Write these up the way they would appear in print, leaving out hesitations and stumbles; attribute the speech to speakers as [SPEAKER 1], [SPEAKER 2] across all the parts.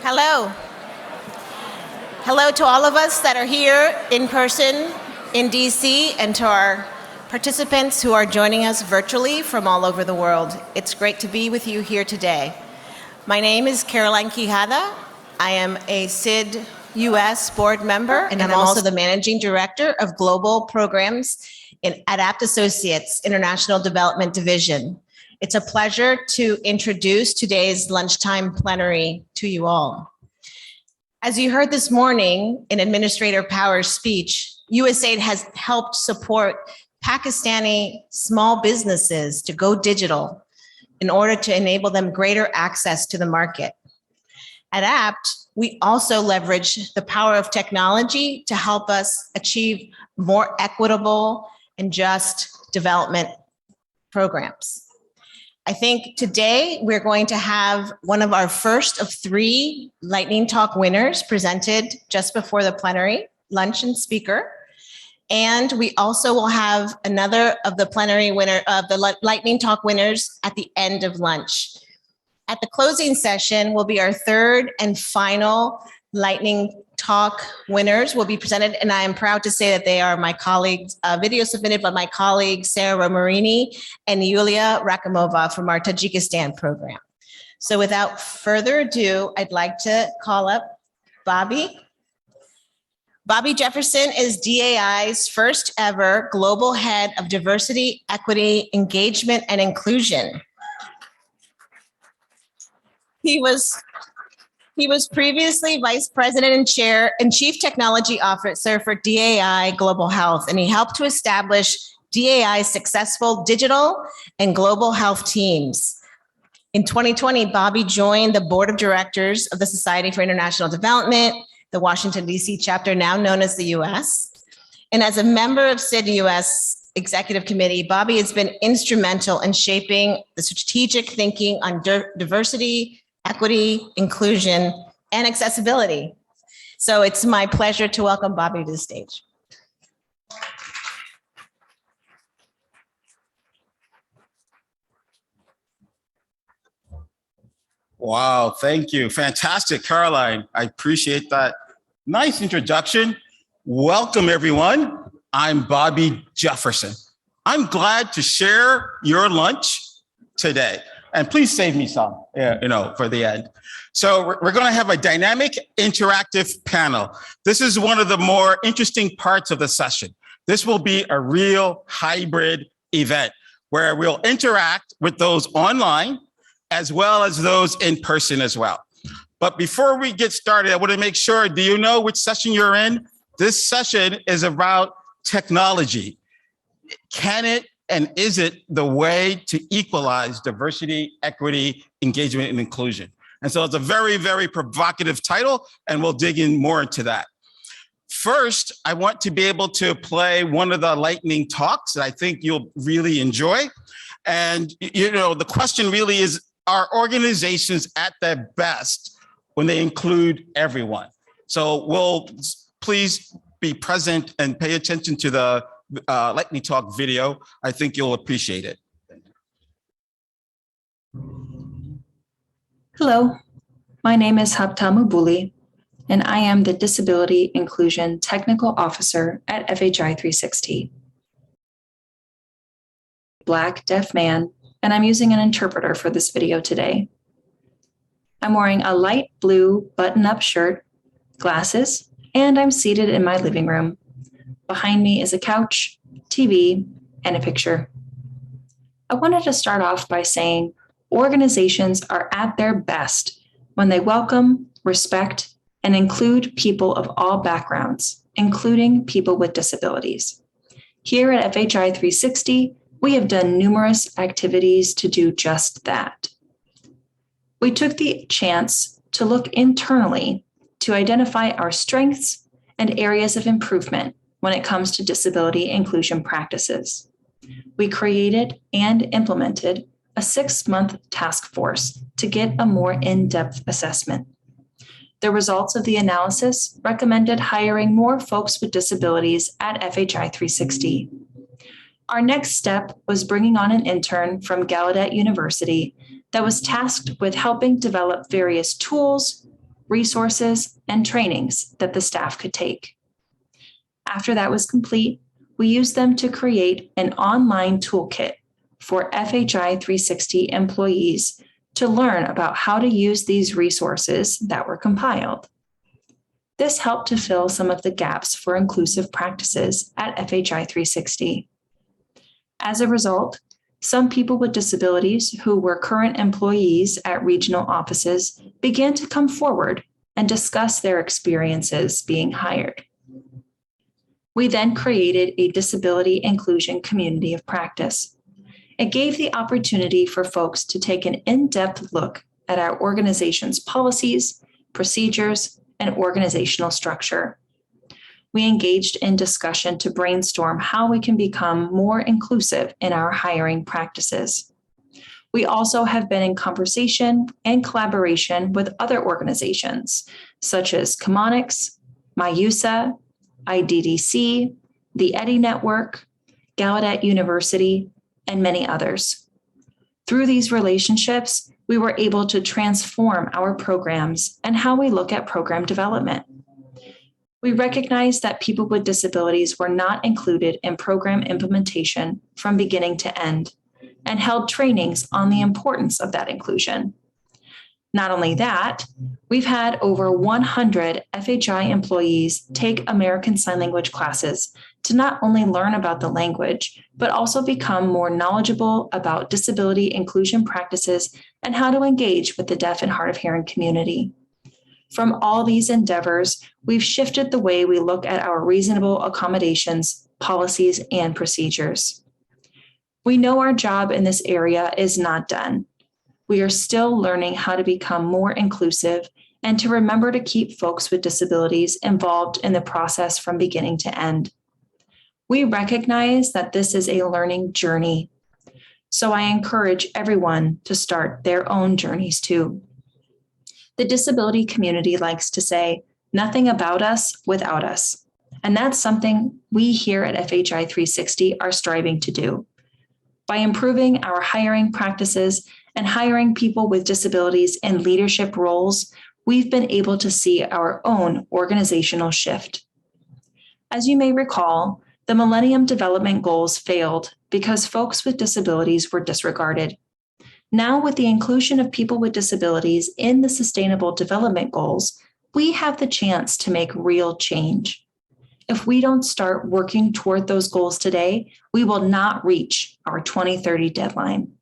[SPEAKER 1] Hello. Hello to all of us that are here in person in DC and to our participants who are joining us virtually from all over the world. It's great to be with you here today. My name is Caroline Quijada. I am a SID-US board member, and I'm also the Managing Director of Global Programs at Apt Associates International Development Division. It's a pleasure to introduce today's lunchtime plenary to you all. As you heard this morning in Administrator Power's speech, USAID has helped support Pakistani small businesses to go digital in order to enable them greater access to the market. At APT, we also leverage the power of technology to help us achieve more equitable and just development programs. I think today we're going to have one of our first of 3 lightning talk winners presented just before the plenary lunch and speaker. And we also will have another of the plenary winner of the lightning talk winners at the end of lunch. At the closing session will be our 3rd and final lightning talk winners will be presented, and I am proud to say that they are my colleagues, video submitted by my colleagues Sarah Romarini and Yulia Rakimova from our Tajikistan program. So without further ado, I'd like to call up Bobby. Bobby Jefferson is DEI's first ever Global Head of Diversity, Equity, Engagement, and Inclusion. He was previously Vice President and Chair and Chief Technology Officer for DEI Global Health, and he helped to establish DEI's successful digital and global health teams. In 2020, Bobby joined the Board of Directors of the Society for International Development, the Washington, D.C. chapter, now known as the U.S. And as a member of SID-US Executive Committee, Bobby has been instrumental in shaping the strategic thinking on diversity, equity, inclusion, and accessibility. So it's my pleasure to welcome Bobby to the stage.
[SPEAKER 2] Wow, thank you. Fantastic, Caroline. I appreciate that. Nice introduction. Welcome, everyone. I'm Bobby Jefferson. I'm glad to share your lunch today. And please save me some, for the end. So we're going to have a dynamic, interactive panel. This is one of the more interesting parts of the session. This will be a real hybrid event where we'll interact with those online as well as those in person as well. But before we get started, I want to make sure, do you know which session you're in? This session is about technology. Can it and is it the way to equalize diversity, equity, engagement, and inclusion? And so it's a very, very provocative title, and we'll dig in more into that. First, I want to be able to play one of the lightning talks that I think you'll really enjoy. And the question really is, are organizations at their best when they include everyone? So please be present and pay attention to the lightning talk video. I think you'll appreciate it.
[SPEAKER 3] Hello, my name is Haptamu Buli, and I am the Disability Inclusion Technical Officer at FHI 360. Black deaf man, and I'm using an interpreter for this video today. I'm wearing a light blue button-up shirt, glasses, and I'm seated in my living room. Behind me is a couch, TV, and a picture. I wanted to start off by saying organizations are at their best when they welcome, respect, and include people of all backgrounds, including people with disabilities. Here at FHI 360, we have done numerous activities to do just that. We took the chance to look internally to identify our strengths and areas of improvement when it comes to disability inclusion practices. We created and implemented a 6-month task force to get a more in-depth assessment. The results of the analysis recommended hiring more folks with disabilities at FHI 360. Our next step was bringing on an intern from Gallaudet University that was tasked with helping develop various tools, resources, and trainings that the staff could take. After that was complete, we used them to create an online toolkit for FHI 360 employees to learn about how to use these resources that were compiled. This helped to fill some of the gaps for inclusive practices at FHI 360. As a result, some people with disabilities who were current employees at regional offices began to come forward and discuss their experiences being hired. We then created a disability inclusion community of practice. It gave the opportunity for folks to take an in-depth look at our organization's policies, procedures, and organizational structure. We engaged in discussion to brainstorm how we can become more inclusive in our hiring practices. We also have been in conversation and collaboration with other organizations, such as Chemonics, MyUSA, IDDC, the EDI Network, Gallaudet University, and many others. Through these relationships, we were able to transform our programs and how we look at program development. We recognized that people with disabilities were not included in program implementation from beginning to end, and held trainings on the importance of that inclusion. Not only that, we've had over 100 FHI employees take American Sign Language classes to not only learn about the language, but also become more knowledgeable about disability inclusion practices and how to engage with the deaf and hard of hearing community. From all these endeavors, we've shifted the way we look at our reasonable accommodations, policies, and procedures. We know our job in this area is not done. We are still learning how to become more inclusive and to remember to keep folks with disabilities involved in the process from beginning to end. We recognize that this is a learning journey, so I encourage everyone to start their own journeys too. The disability community likes to say, nothing about us without us, and that's something we here at FHI 360 are striving to do. By improving our hiring practices and hiring people with disabilities in leadership roles, we've been able to see our own organizational shift. As you may recall, the Millennium Development Goals failed because folks with disabilities were disregarded. Now, with the inclusion of people with disabilities in the Sustainable Development Goals, we have the chance to make real change. If we don't start working toward those goals today, we will not reach our 2030 deadline.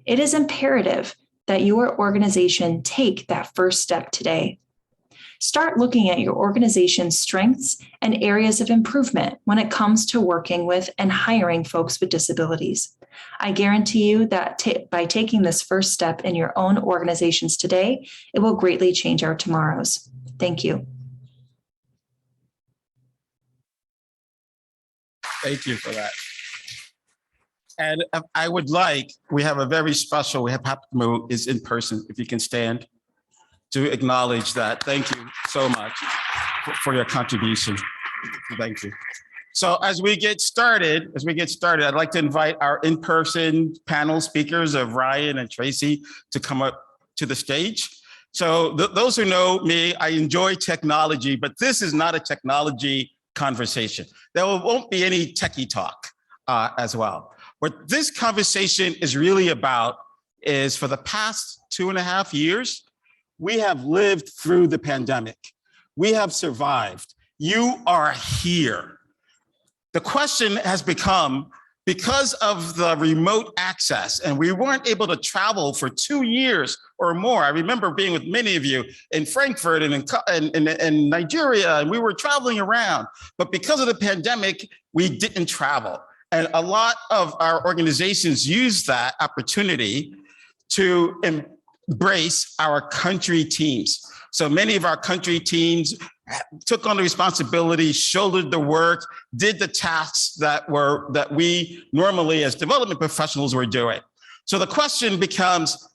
[SPEAKER 3] It is imperative that your organization take that first step today. Start looking at your organization's strengths and areas of improvement when it comes to working with and hiring folks with disabilities. I guarantee you that by taking this first step in your own organizations today, it will greatly change our tomorrows. Thank you.
[SPEAKER 2] Thank you for that. And I would like, we have a very special, we have Hapmo is in person, if you can stand, to acknowledge that. Thank you so much for your contribution. Thank you. So as we get started, I'd like to invite our in-person panel speakers of Ryan and Tracy to come up to the stage. So those who know me, I enjoy technology, but this is not a technology conversation. There won't be any techie talk as well. What this conversation is really about is for the past 2.5 years, we have lived through the pandemic. We have survived. You are here. The question has become, because of the remote access, and we weren't able to travel for 2 years or more. I remember being with many of you in Frankfurt and in Nigeria, and we were traveling around. But because of the pandemic, we didn't travel. And a lot of our organizations use that opportunity to embrace our country teams. So many of our country teams took on the responsibility, shouldered the work, did the tasks that we normally as development professionals were doing. So the question becomes,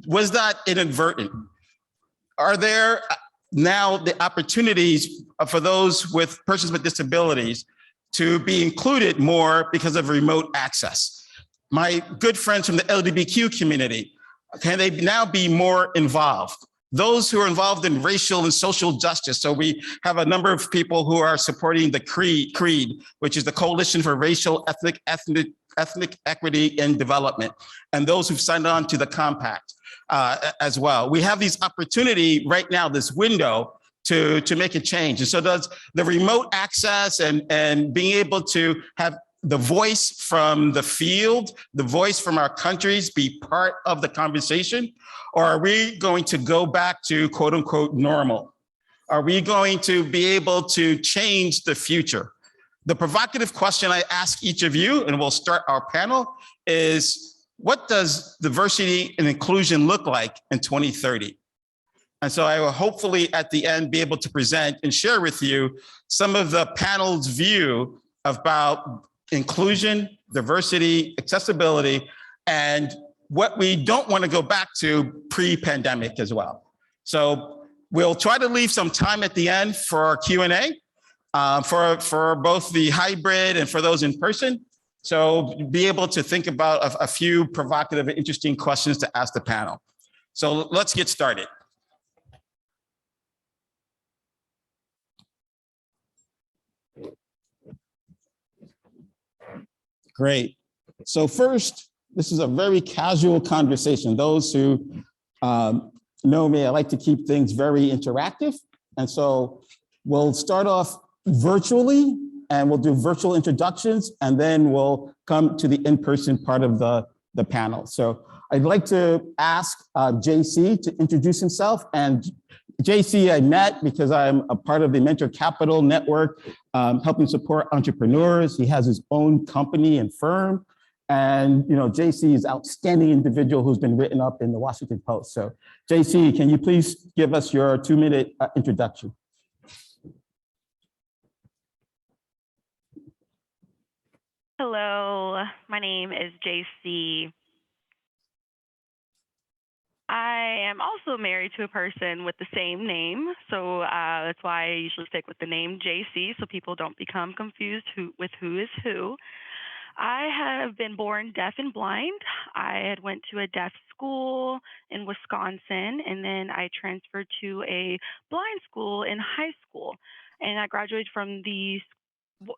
[SPEAKER 2] was that inadvertent? Are there now the opportunities for those with persons with disabilities to be included more because of remote access? My good friends from the LGBTQ community, can they now be more involved? those who are involved in racial and social justice. So we have a number of people who are supporting the CREED, which is the Coalition for Racial, Ethnic Equity and Development, and those who've signed on to the compact as well. We have these opportunity right now, this window to make a change. And so does the remote access and being able to have the voice from the field, the voice from our countries be part of the conversation? Or are we going to go back to quote unquote normal? Are we going to be able to change the future? The provocative question I ask each of you, and we'll start our panel, is what does diversity and inclusion look like in 2030? And so I will hopefully at the end be able to present and share with you some of the panel's view about inclusion, diversity, accessibility, and what we don't want to go back to pre-pandemic as well. So we'll try to leave some time at the end for our Q&A for both the hybrid and for those in person. So be able to think about a few provocative and interesting questions to ask the panel. So let's get started. Great. So first, this is a very casual conversation. Those who know me, I like to keep things very interactive. And so we'll start off virtually and we'll do virtual introductions, and then we'll come to the in-person part of the panel. So I'd like to ask JC to introduce himself. And JC I met because I'm a part of the Mentor Capital Network, helping support entrepreneurs. He has his own company and firm. And JC is an outstanding individual who's been written up in the Washington Post. So JC, can you please give us your 2-minute introduction?
[SPEAKER 4] Hello, my name is JC. I am also married to a person with the same name, so that's why I usually stick with the name JC so people don't become confused with who is who. I have been born deaf and blind. I had went to a deaf school in Wisconsin, and then I transferred to a blind school in high school. And I graduated from the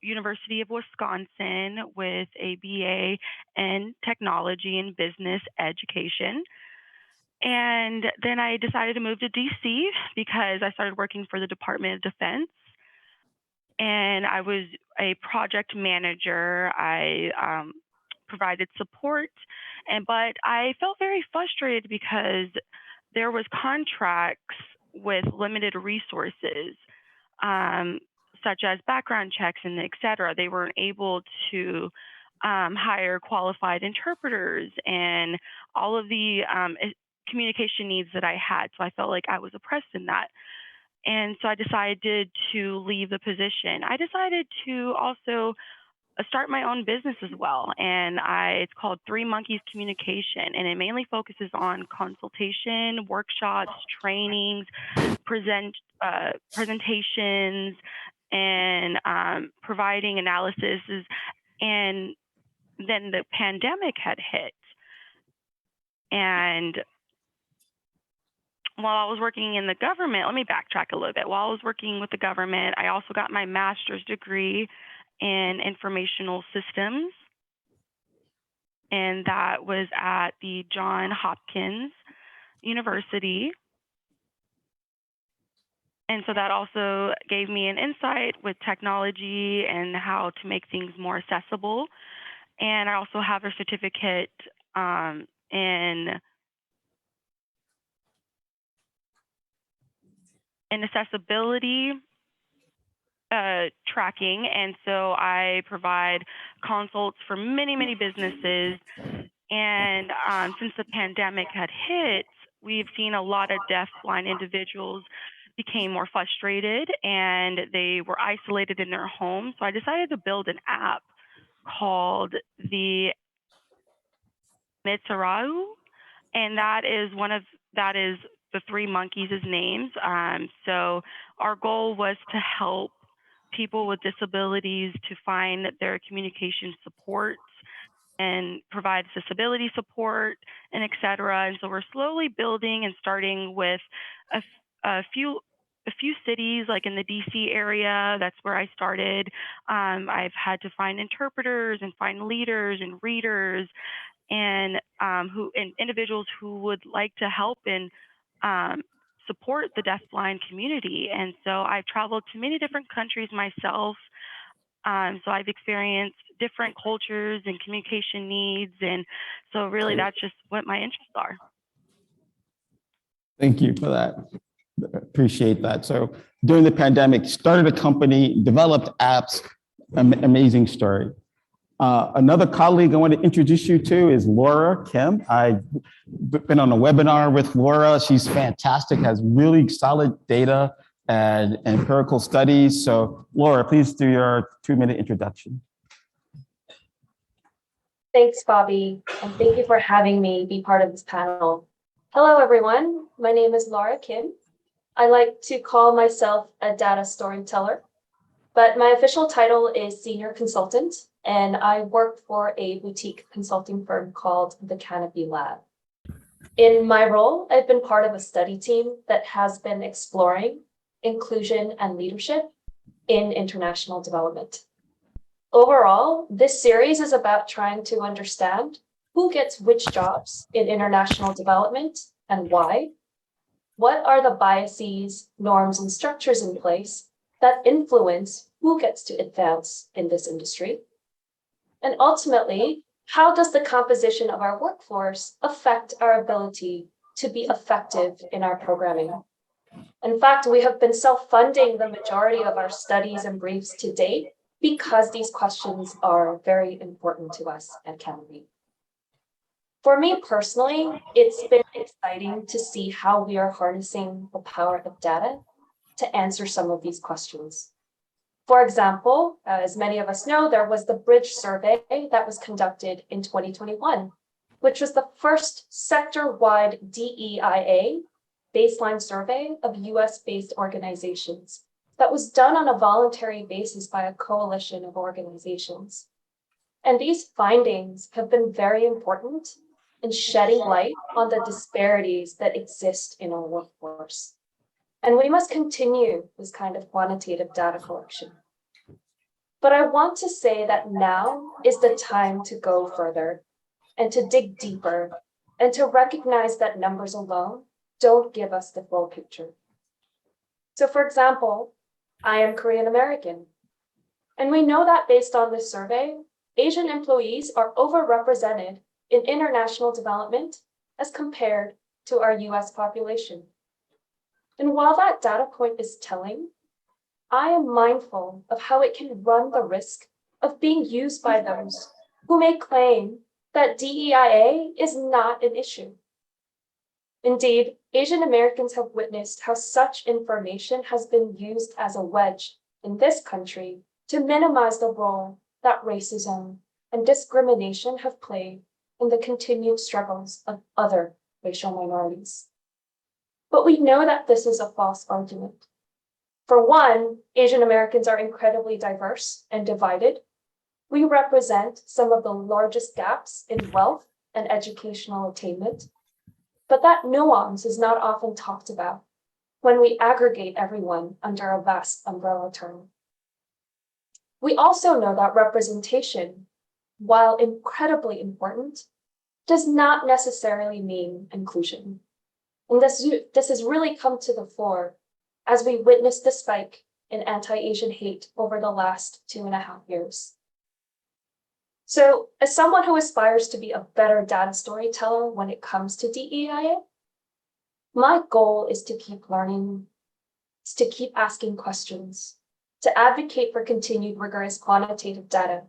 [SPEAKER 4] University of Wisconsin with a BA in technology and business education. And then I decided to move to DC because I started working for the Department of Defense. And I was a project manager. I provided support, but I felt very frustrated because there was contracts with limited resources, such as background checks and et cetera. They weren't able to hire qualified interpreters and all of the communication needs that I had. So I felt like I was oppressed in that. And so I decided to leave the position. I decided to also start my own business as well. And it's called 3 Monkeys Communication. And it mainly focuses on consultation, workshops, trainings, presentations, and providing analysis. And then the pandemic had hit. And while I was working in the government, let me backtrack a little bit. While I was working with the government, I also got my master's degree in informational systems. And that was at the Johns Hopkins University. And so that also gave me an insight with technology and how to make things more accessible. And I also have a certificate in accessibility tracking. And so I provide consults for many, many businesses. And since the pandemic had hit, we've seen a lot of deaf, blind individuals became more frustrated and they were isolated in their homes. So I decided to build an app called the Mitsarau, and that is the 3 monkeys' names. So our goal was to help people with disabilities to find their communication supports and provides disability support and et cetera. And so we're slowly building and starting with a few cities, like in the DC area. That's where I started. I've had to find interpreters and find leaders and readers and individuals who would like to help and support the deafblind community. And so I've traveled to many different countries myself. So I've experienced different cultures and communication needs. And so really that's just what my interests are.
[SPEAKER 2] Thank you for that. Appreciate that. So during the pandemic, started a company, developed apps, amazing story. Another colleague I want to introduce you to is Laura Kemp. I've been on a webinar with Laura. She's fantastic, has really solid data and empirical studies. So Laura, please do your 2-minute introduction.
[SPEAKER 5] Thanks, Bobby, and thank you for having me be part of this panel. Hello, everyone. My name is Laura Kim. I like to call myself a data storyteller, but my official title is senior consultant, and I work for a boutique consulting firm called the Canopy Lab. In my role, I've been part of a study team that has been exploring inclusion and leadership in international development. Overall, this series is about trying to understand who gets which jobs in international development and why. What are the biases, norms, and structures in place that influence who gets to advance in this industry? And ultimately, how does the composition of our workforce affect our ability to be effective in our programming? In fact, we have been self-funding the majority of our studies and briefs to date because these questions are very important to us at Kemp. For me personally, it's been exciting to see how we are harnessing the power of data to answer some of these questions. For example, as many of us know, there was the Bridge survey that was conducted in 2021, which was the first sector-wide DEIA baseline survey of US-based organizations that was done on a voluntary basis by a coalition of organizations. And these findings have been very important in shedding light on the disparities that exist in our workforce. And we must continue this kind of quantitative data collection. But I want to say that now is the time to go further and to dig deeper and to recognize that numbers alone don't give us the full picture. So for example, I am Korean American. And we know that based on this survey, Asian employees are overrepresented in international development as compared to our US population. And while that data point is telling, I am mindful of how it can run the risk of being used by those who may claim that DEIA is not an issue. Indeed, Asian Americans have witnessed how such information has been used as a wedge in this country to minimize the role that racism and discrimination have played in the continued struggles of other racial minorities. But we know that this is a false argument. For one, Asian Americans are incredibly diverse and divided. We represent some of the largest gaps in wealth and educational attainment, but that nuance is not often talked about when we aggregate everyone under a vast umbrella term. We also know that representation, while incredibly important, does not necessarily mean inclusion. And this has really come to the fore as we witness the spike in anti-Asian hate over the last 2.5 years. So as someone who aspires to be a better data storyteller when it comes to DEIA, my goal is to keep learning, is to keep asking questions, to advocate for continued rigorous quantitative data,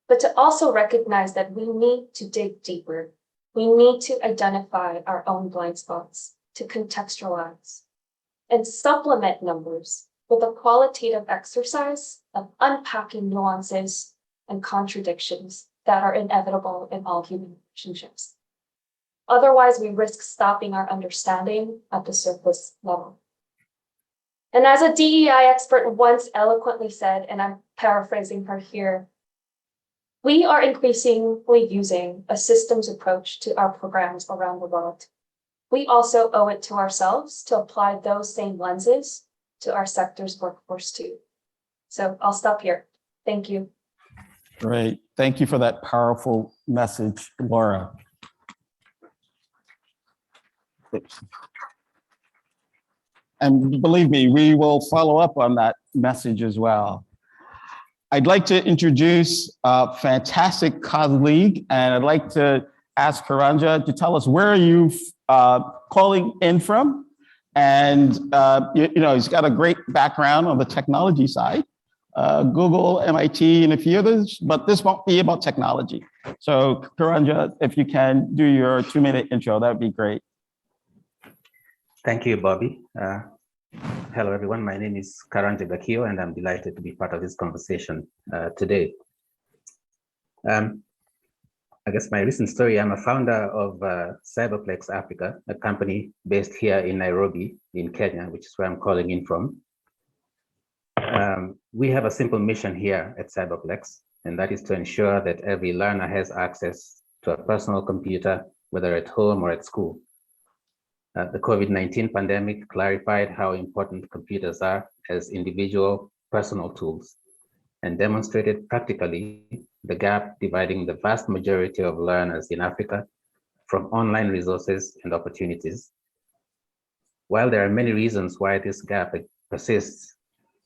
[SPEAKER 5] but to also recognize that we need to dig deeper. We need to identify our own blind spots, to contextualize, and supplement numbers with a qualitative exercise of unpacking nuances and contradictions that are inevitable in all human relationships. Otherwise, we risk stopping our understanding at the surface level. And as a DEI expert once eloquently said, and I'm paraphrasing her here, We are increasingly using a systems approach to our programs around the world. We also owe it to ourselves to apply those same lenses to our sector's workforce too. So I'll stop here. Thank you.
[SPEAKER 2] Great. Thank you for that powerful message, Laura. And believe me, we will follow up on that message as well. I'd like to introduce a fantastic colleague, and I'd like to ask Karanja to tell us where are you calling in from. And he's got a great background on the technology side, Google, MIT, and a few others, but this won't be about technology. So Karanja, if you can do your 2-minute intro, that would be great.
[SPEAKER 6] Thank you, Bobby. Hello, everyone. My name is Karanja Gakio, and I'm delighted to be part of this conversation today. I guess my recent story, I'm a founder of Cyberplex Africa, a company based here in Nairobi, in Kenya, which is where I'm calling in from. We have a simple mission here at Cyberplex, and that is to ensure that every learner has access to a personal computer, whether at home or at school. The COVID-19 pandemic clarified how important computers are as individual personal tools and demonstrated practically the gap dividing the vast majority of learners in Africa from online resources and opportunities. While there are many reasons why this gap persists,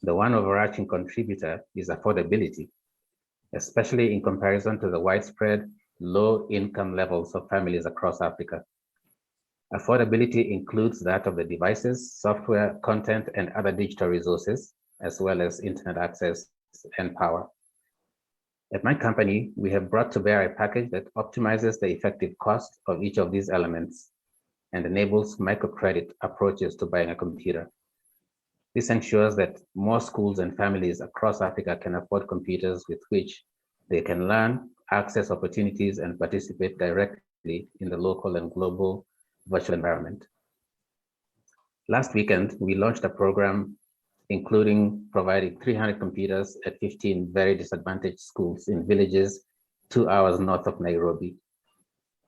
[SPEAKER 6] the one overarching contributor is affordability, especially in comparison to the widespread low income levels of families across Africa. Affordability includes that of the devices, software, content, and other digital resources, as well as internet access and power. At my company, we have brought to bear a package that optimizes the effective cost of each of these elements and enables microcredit approaches to buying a computer. This ensures that more schools and families across Africa can afford computers with which they can learn, access opportunities, and participate directly in the local and global virtual environment. Last weekend, we launched a program including providing 300 computers at 15 very disadvantaged schools in villages 2 hours north of Nairobi.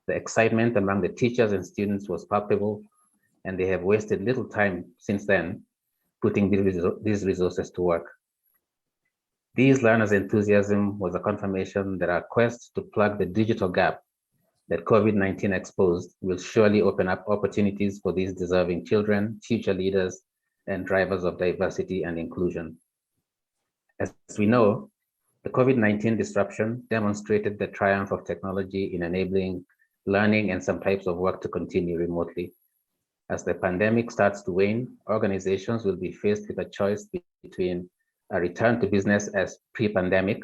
[SPEAKER 6] The excitement among the teachers and students was palpable, and they have wasted little time since then putting these resources to work. These learners' enthusiasm was a confirmation that our quest to plug the digital gap that COVID-19 exposed will surely open up opportunities for these deserving children, future leaders, and drivers of diversity and inclusion. As we know, the COVID-19 disruption demonstrated the triumph of technology in enabling learning and some types of work to continue remotely. As the pandemic starts to wane, organizations will be faced with a choice between a return to business as pre-pandemic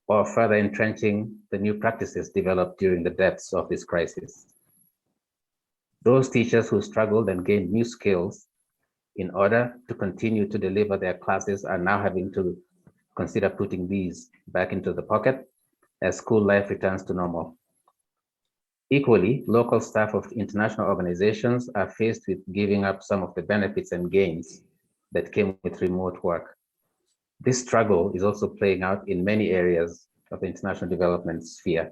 [SPEAKER 6] or further entrenching the new practices developed during the depths of this crisis. Those teachers who struggled and gained new skills in order to continue to deliver their classes are now having to consider putting these back into the pocket as school life returns to normal. Equally, local staff of international organizations are faced with giving up some of the benefits and gains that came with remote work. This struggle is also playing out in many areas of the international development sphere.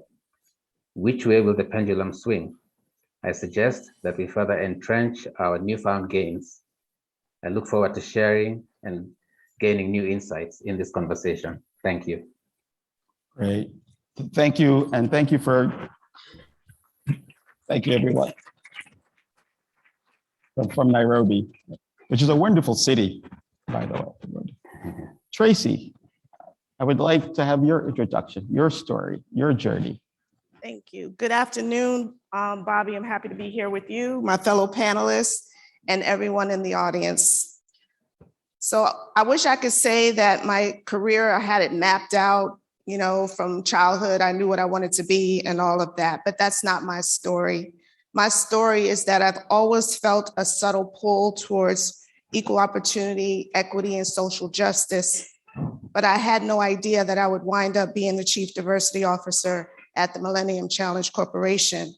[SPEAKER 6] Which way will the pendulum swing? I suggest that we further entrench our newfound gains. I look forward to sharing and gaining new insights in this conversation. Thank you.
[SPEAKER 2] Great. Thank you. And thank you everyone from Nairobi, which is a wonderful city, by the way. Tracy, I would like to have your introduction, your story, your journey.
[SPEAKER 7] Thank you. Good afternoon, Bobby. I'm happy to be here with you, my fellow panelists, and everyone in the audience. So I wish I could say that my career, I had it mapped out, from childhood, I knew what I wanted to be and all of that, but that's not my story. My story is that I've always felt a subtle pull towards equal opportunity, equity, and social justice, but I had no idea that I would wind up being the Chief Diversity Officer at the Millennium Challenge Corporation.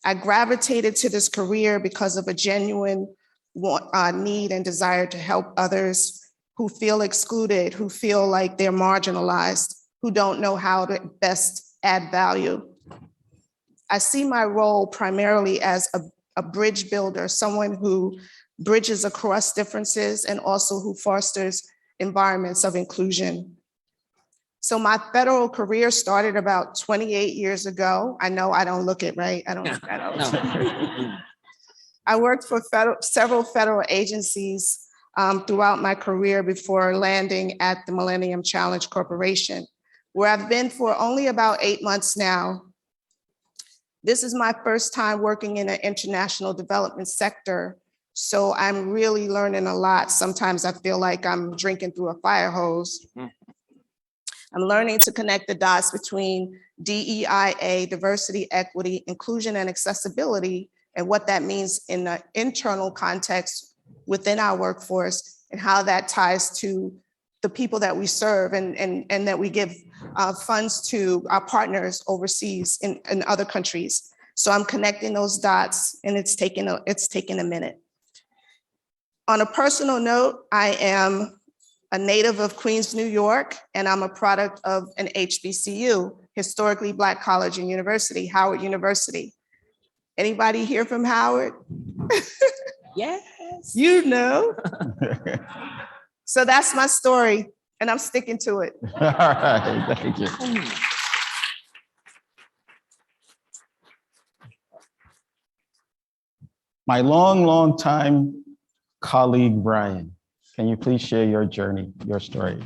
[SPEAKER 7] I gravitated to this career because of a genuine need and desire to help others who feel excluded, who feel like they're marginalized. who don't know how to best add value. I see my role primarily as a bridge builder, someone who bridges across differences and also who fosters environments of inclusion. So my federal career started about 28 years ago. I know I don't look it right. I don't look that old. I worked for several federal agencies throughout my career before landing at the Millennium Challenge Corporation, where I've been for only about 8 months now. This is my first time working in an international development sector, so I'm really learning a lot. Sometimes I feel like I'm drinking through a fire hose. I'm learning to connect the dots between DEIA, diversity, equity, inclusion, and accessibility, and what that means in the internal context within our workforce, and how that ties to the people that we serve and that we give funds to our partners overseas in other countries. So I'm connecting those dots, and it's taking a minute. On a personal note, I am a native of Queens, New York, and I'm a product of an HBCU, historically Black college and university, Howard University. Anybody here from Howard?
[SPEAKER 8] Yes.
[SPEAKER 7] You know. So that's my story, and I'm sticking to it.
[SPEAKER 2] All right, thank you. My long time colleague, Brian, can you please share your journey, your story?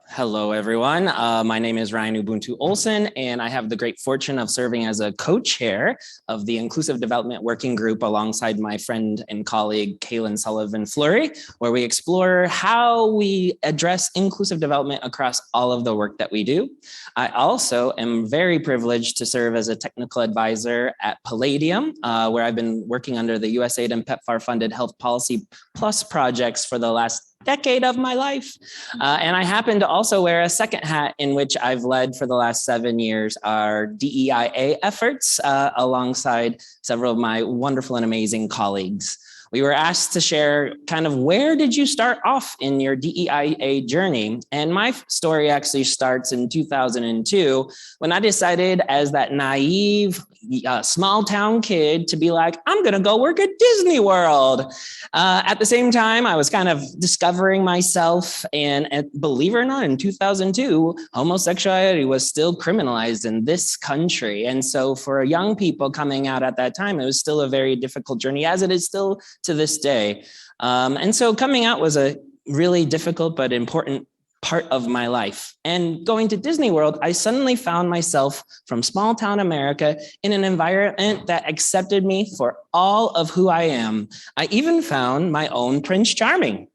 [SPEAKER 8] Hello, everyone. My name is Ryan Ubuntu Olson, and I have the great fortune of serving as a co-chair of the Inclusive Development Working Group alongside my friend and colleague, Kaylin Sullivan-Fleury, where we explore how we address inclusive development across all of the work that we do. I also am very privileged to serve as a technical advisor at Palladium, where I've been working under the USAID and PEPFAR-funded Health Policy Plus projects for the last decade of my life. And I happen to also wear a second hat in which I've led for the last 7 years our DEIA efforts alongside several of my wonderful and amazing colleagues. We were asked to share kind of where did you start off in your DEIA journey? And my story actually starts in 2002 when I decided as that naive small town kid to be like, I'm gonna go work at Disney World. At the same time, I was kind of discovering myself, and believe it or not, in 2002, homosexuality was still criminalized in this country. And so for young people coming out at that time, it was still a very difficult journey, as it is still to this day. And so coming out was a really difficult but important part of my life. And going to Disney World, I suddenly found myself from small town America in an environment that accepted me for all of who I am. I even found my own Prince Charming.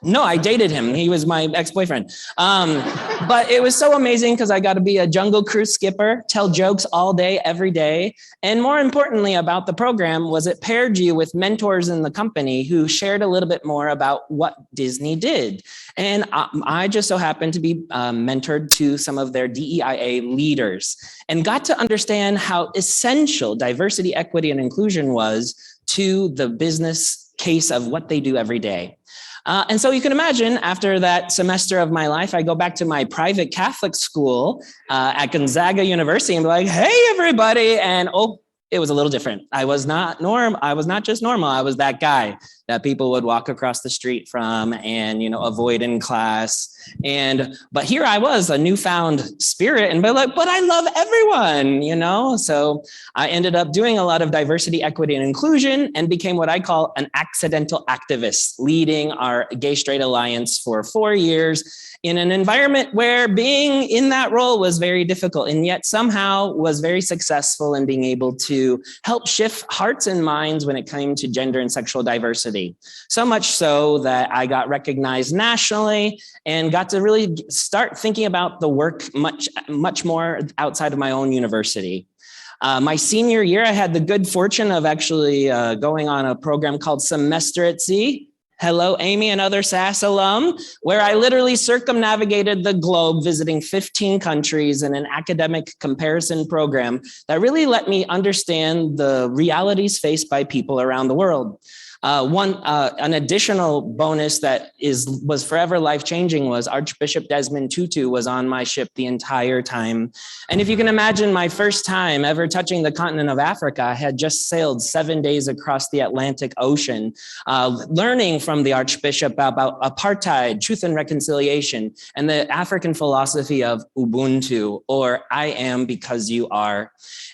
[SPEAKER 8] No, I dated him. He was my ex-boyfriend. But it was so amazing because I got to be a Jungle Cruise skipper, tell jokes all day, every day. And more importantly about the program was it paired you with mentors in the company who shared a little bit more about what Disney did. And I just so happened to be mentored to some of their DEIA leaders and got to understand how essential diversity, equity, and inclusion was to the business case of what they do every day. And so you can imagine after that semester of my life, I go back to my private Catholic school at Gonzaga University and be like, hey, everybody. And oh, it was a little different. I was not just normal. I was that guy that people would walk across the street from and, avoid in class. But here I was, a newfound spirit, and be like, but I love everyone, So I ended up doing a lot of diversity, equity, and inclusion and became what I call an accidental activist, leading our Gay Straight Alliance for 4 years in an environment where being in that role was very difficult, and yet somehow was very successful in being able to help shift hearts and minds when it came to gender and sexual diversity. So much so that I got recognized nationally and got to really start thinking about the work much more outside of my own university. My senior year, I had the good fortune of actually going on a program called Semester at Sea. Hello, Amy and other SAS alum, where I literally circumnavigated the globe, visiting 15 countries in an academic comparison program that really let me understand the realities faced by people around the world. An additional bonus that was forever life-changing was Archbishop Desmond Tutu was on my ship the entire time. And if you can imagine, my first time ever touching the continent of Africa, I had just sailed 7 days across the Atlantic Ocean, learning from the Archbishop about apartheid, truth and reconciliation, and the African philosophy of Ubuntu, or I am because you are.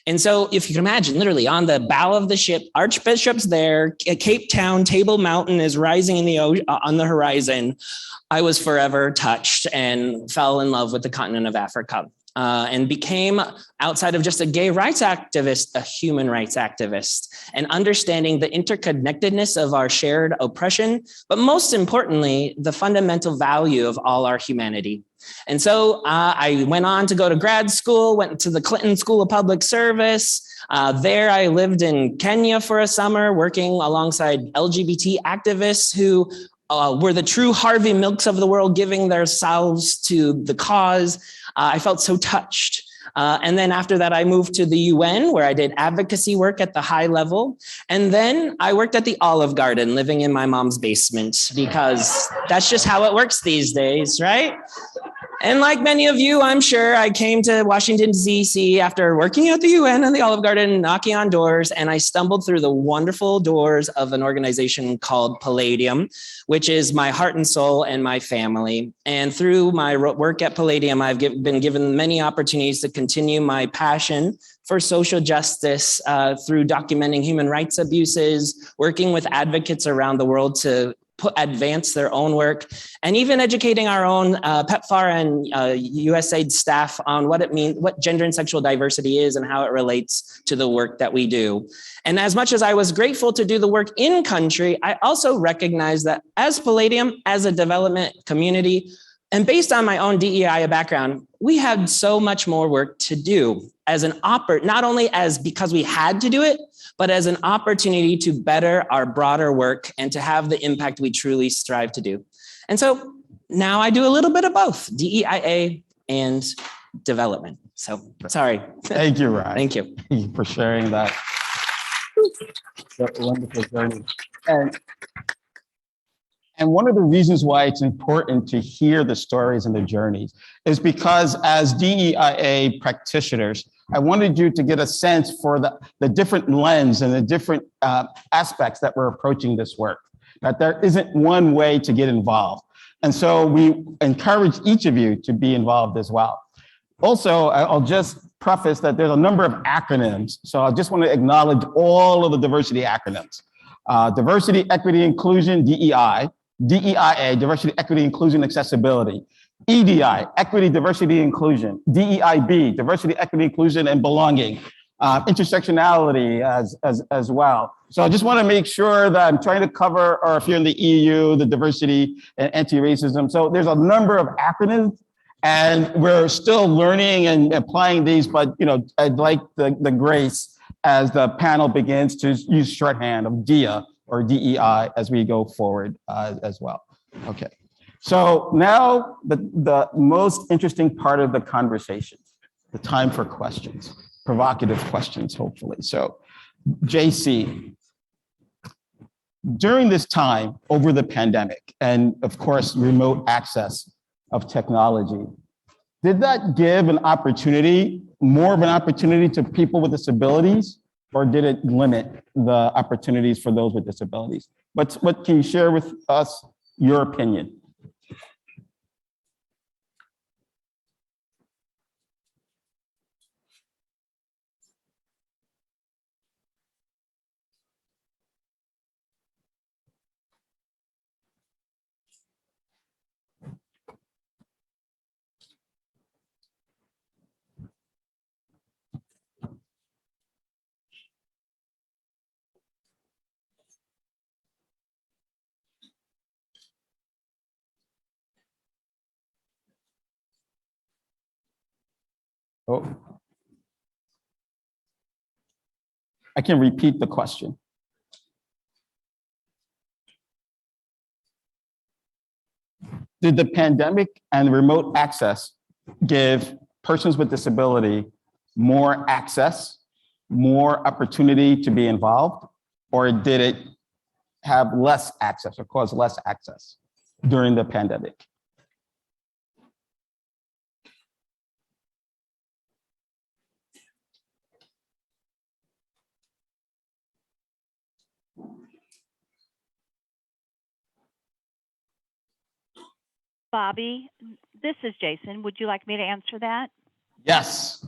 [SPEAKER 8] And so if you can imagine, literally on the bow of the ship, Archbishop's there, Cape Town, Table Mountain is rising in the on the horizon. I was forever touched and fell in love with the continent of Africa. And became, outside of just a gay rights activist, a human rights activist, and understanding the interconnectedness of our shared oppression, but most importantly, the fundamental value of all our humanity. And so I went on to go to grad school, went to the Clinton School of Public Service. There I lived in Kenya for a summer, working alongside LGBT activists who were the true Harvey Milks of the world, giving themselves to the cause. I felt so touched. And then after that, I moved to the UN, where I did advocacy work at the high level. And then I worked at the Olive Garden, living in my mom's basement, because that's just how it works these days, right? And like many of you, I'm sure, I came to Washington, D.C. after working at the UN and the Olive Garden, knocking on doors, and I stumbled through the wonderful doors of an organization called Palladium, which is my heart and soul and my family. And through my work at Palladium, I've been given many opportunities to continue my passion for social justice through documenting human rights abuses, working with advocates around the world to advance their own work, and even educating our own PEPFAR and USAID staff on what it means, what gender and sexual diversity is and how it relates to the work that we do. And as much as I was grateful to do the work in country, I also recognize that as Palladium, as a development community, and based on my own DEIA background, we had so much more work to do as an not only as because we had to do it, but as an opportunity to better our broader work and to have the impact we truly strive to do. And so now I do a little bit of both, DEIA and development. So sorry.
[SPEAKER 2] Thank you, Ryan.
[SPEAKER 8] Thank you.
[SPEAKER 2] Thank you for sharing that. That wonderful journey. And one of the reasons why it's important to hear the stories and the journeys is because as DEIA practitioners, I wanted you to get a sense for the different lens and the different aspects that we're approaching this work, that there isn't one way to get involved. And so we encourage each of you to be involved as well. Also, I'll just preface that there's a number of acronyms. So I just want to acknowledge all of the diversity acronyms. Diversity, equity, inclusion, DEI. DEIA, diversity, equity, inclusion, accessibility. EDI, equity, diversity, inclusion. DEIB, diversity, equity, inclusion, and belonging. Intersectionality as well. So I just want to make sure that I'm trying to cover, or if you're in the EU, the diversity and anti-racism. So there's a number of acronyms, and we're still learning and applying these, but I'd like the grace as the panel begins to use shorthand of DEIA or DEI as we go forward as well. Okay, so now the most interesting part of the conversation, the time for questions, provocative questions, hopefully. So JC, during this time over the pandemic and of course, remote access of technology, did that give an opportunity, more of an opportunity to people with disabilities? Or did it limit the opportunities for those with disabilities? What can you share with us your opinion? Oh, I can repeat the question. Did the pandemic and remote access give persons with disability more access, more opportunity to be involved, or did it have less access or cause less access during the pandemic?
[SPEAKER 9] Bobby, this is Jason. Would you like me to answer that?
[SPEAKER 2] Yes.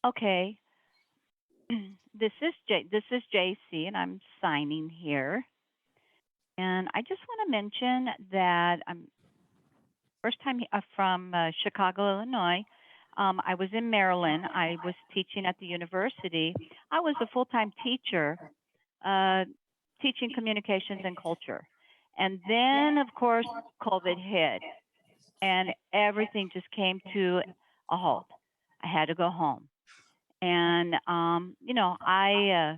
[SPEAKER 9] Okay. This is JC, and I'm signing here. And I just want to mention that I'm first time from Chicago, Illinois. I was in Maryland. I was teaching at the university. I was a full-time teacher, teaching communications and culture. And then, of course, COVID hit, and everything just came to a halt. I had to go home. And, you know, I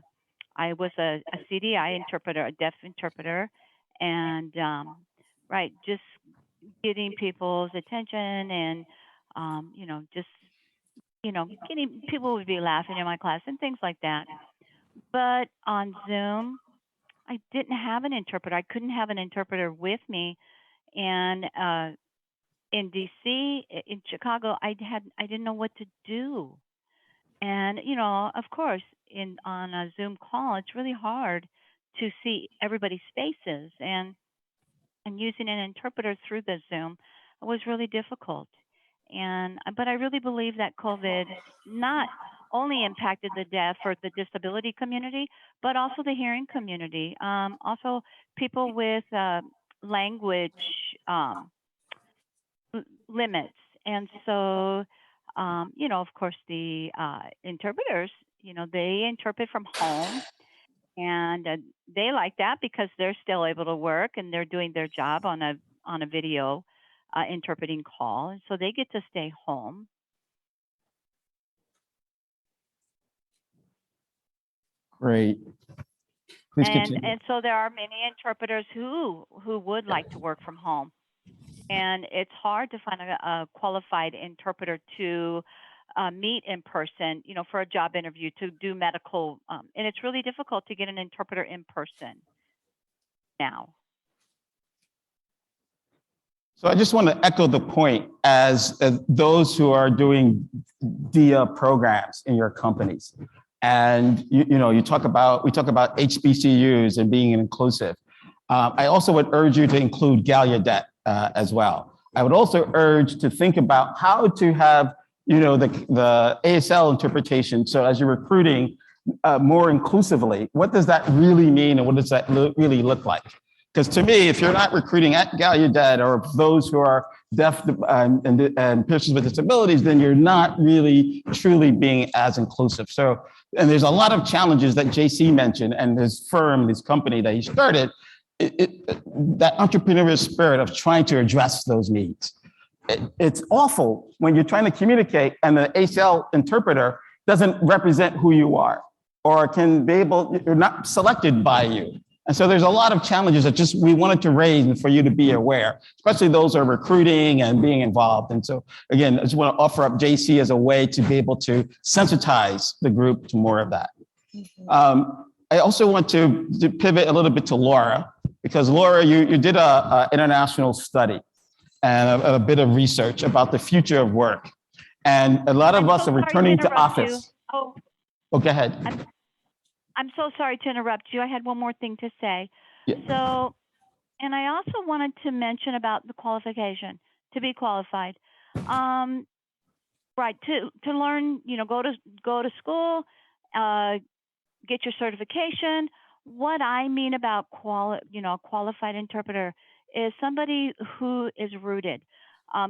[SPEAKER 9] was a CDI interpreter, a deaf interpreter, and, right, just getting people's attention and, you know, just, you know, getting people would be laughing in my class and things like that. But on Zoom, I didn't have an interpreter. I couldn't have an interpreter with me. And in DC, in Chicago, I didn't know what to do. And you know, of course, on a Zoom call, it's really hard to see everybody's faces, and using an interpreter through the Zoom was really difficult. And but I really believe that COVID not only impacted the deaf or the disability community, but also the hearing community. Also, people with language limits. And so, you know, of course, the interpreters, you know, they interpret from home, and they like that because they're still able to work and they're doing their job on a video interpreting call, and so they get to stay home.
[SPEAKER 2] Great. Please continue.
[SPEAKER 9] And so there are many interpreters who would like to work from home. And it's hard to find a qualified interpreter to meet in person, you know, for a job interview, to do medical. And it's really difficult to get an interpreter in person now.
[SPEAKER 2] So I just want to echo the point as those who are doing DEIA programs in your companies. And we talk about HBCUs and being inclusive. I also would urge you to include Gallaudet as well. I would also urge to think about how to have the ASL interpretation. So as you're recruiting more inclusively, what does that really mean, and what does that really look like? Because to me, if you're not recruiting at Gallaudet or those who are deaf and persons with disabilities, then you're not really truly being as inclusive. So, and there's a lot of challenges that JC mentioned, and his firm, his company that he started, that entrepreneurial spirit of trying to address those needs. It's awful when you're trying to communicate and the ASL interpreter doesn't represent who you are, or you're not selected by you. And so there's a lot of challenges that we wanted to raise and for you to be aware, especially those who are recruiting and being involved. And so again, I just want to offer up JC as a way to be able to sensitize the group to more of that. I also want to pivot a little bit to Laura, because Laura, you did an international study and a bit of research about the future of work. And a lot of us are returning to office.
[SPEAKER 9] Oh,
[SPEAKER 2] go ahead.
[SPEAKER 9] I'm so sorry to interrupt you. I had one more thing to say.
[SPEAKER 2] Yeah.
[SPEAKER 9] So, and I also wanted to mention about the qualification to be qualified. Right, to learn, go to school, get your certification. What I mean about qualified interpreter is somebody who is rooted,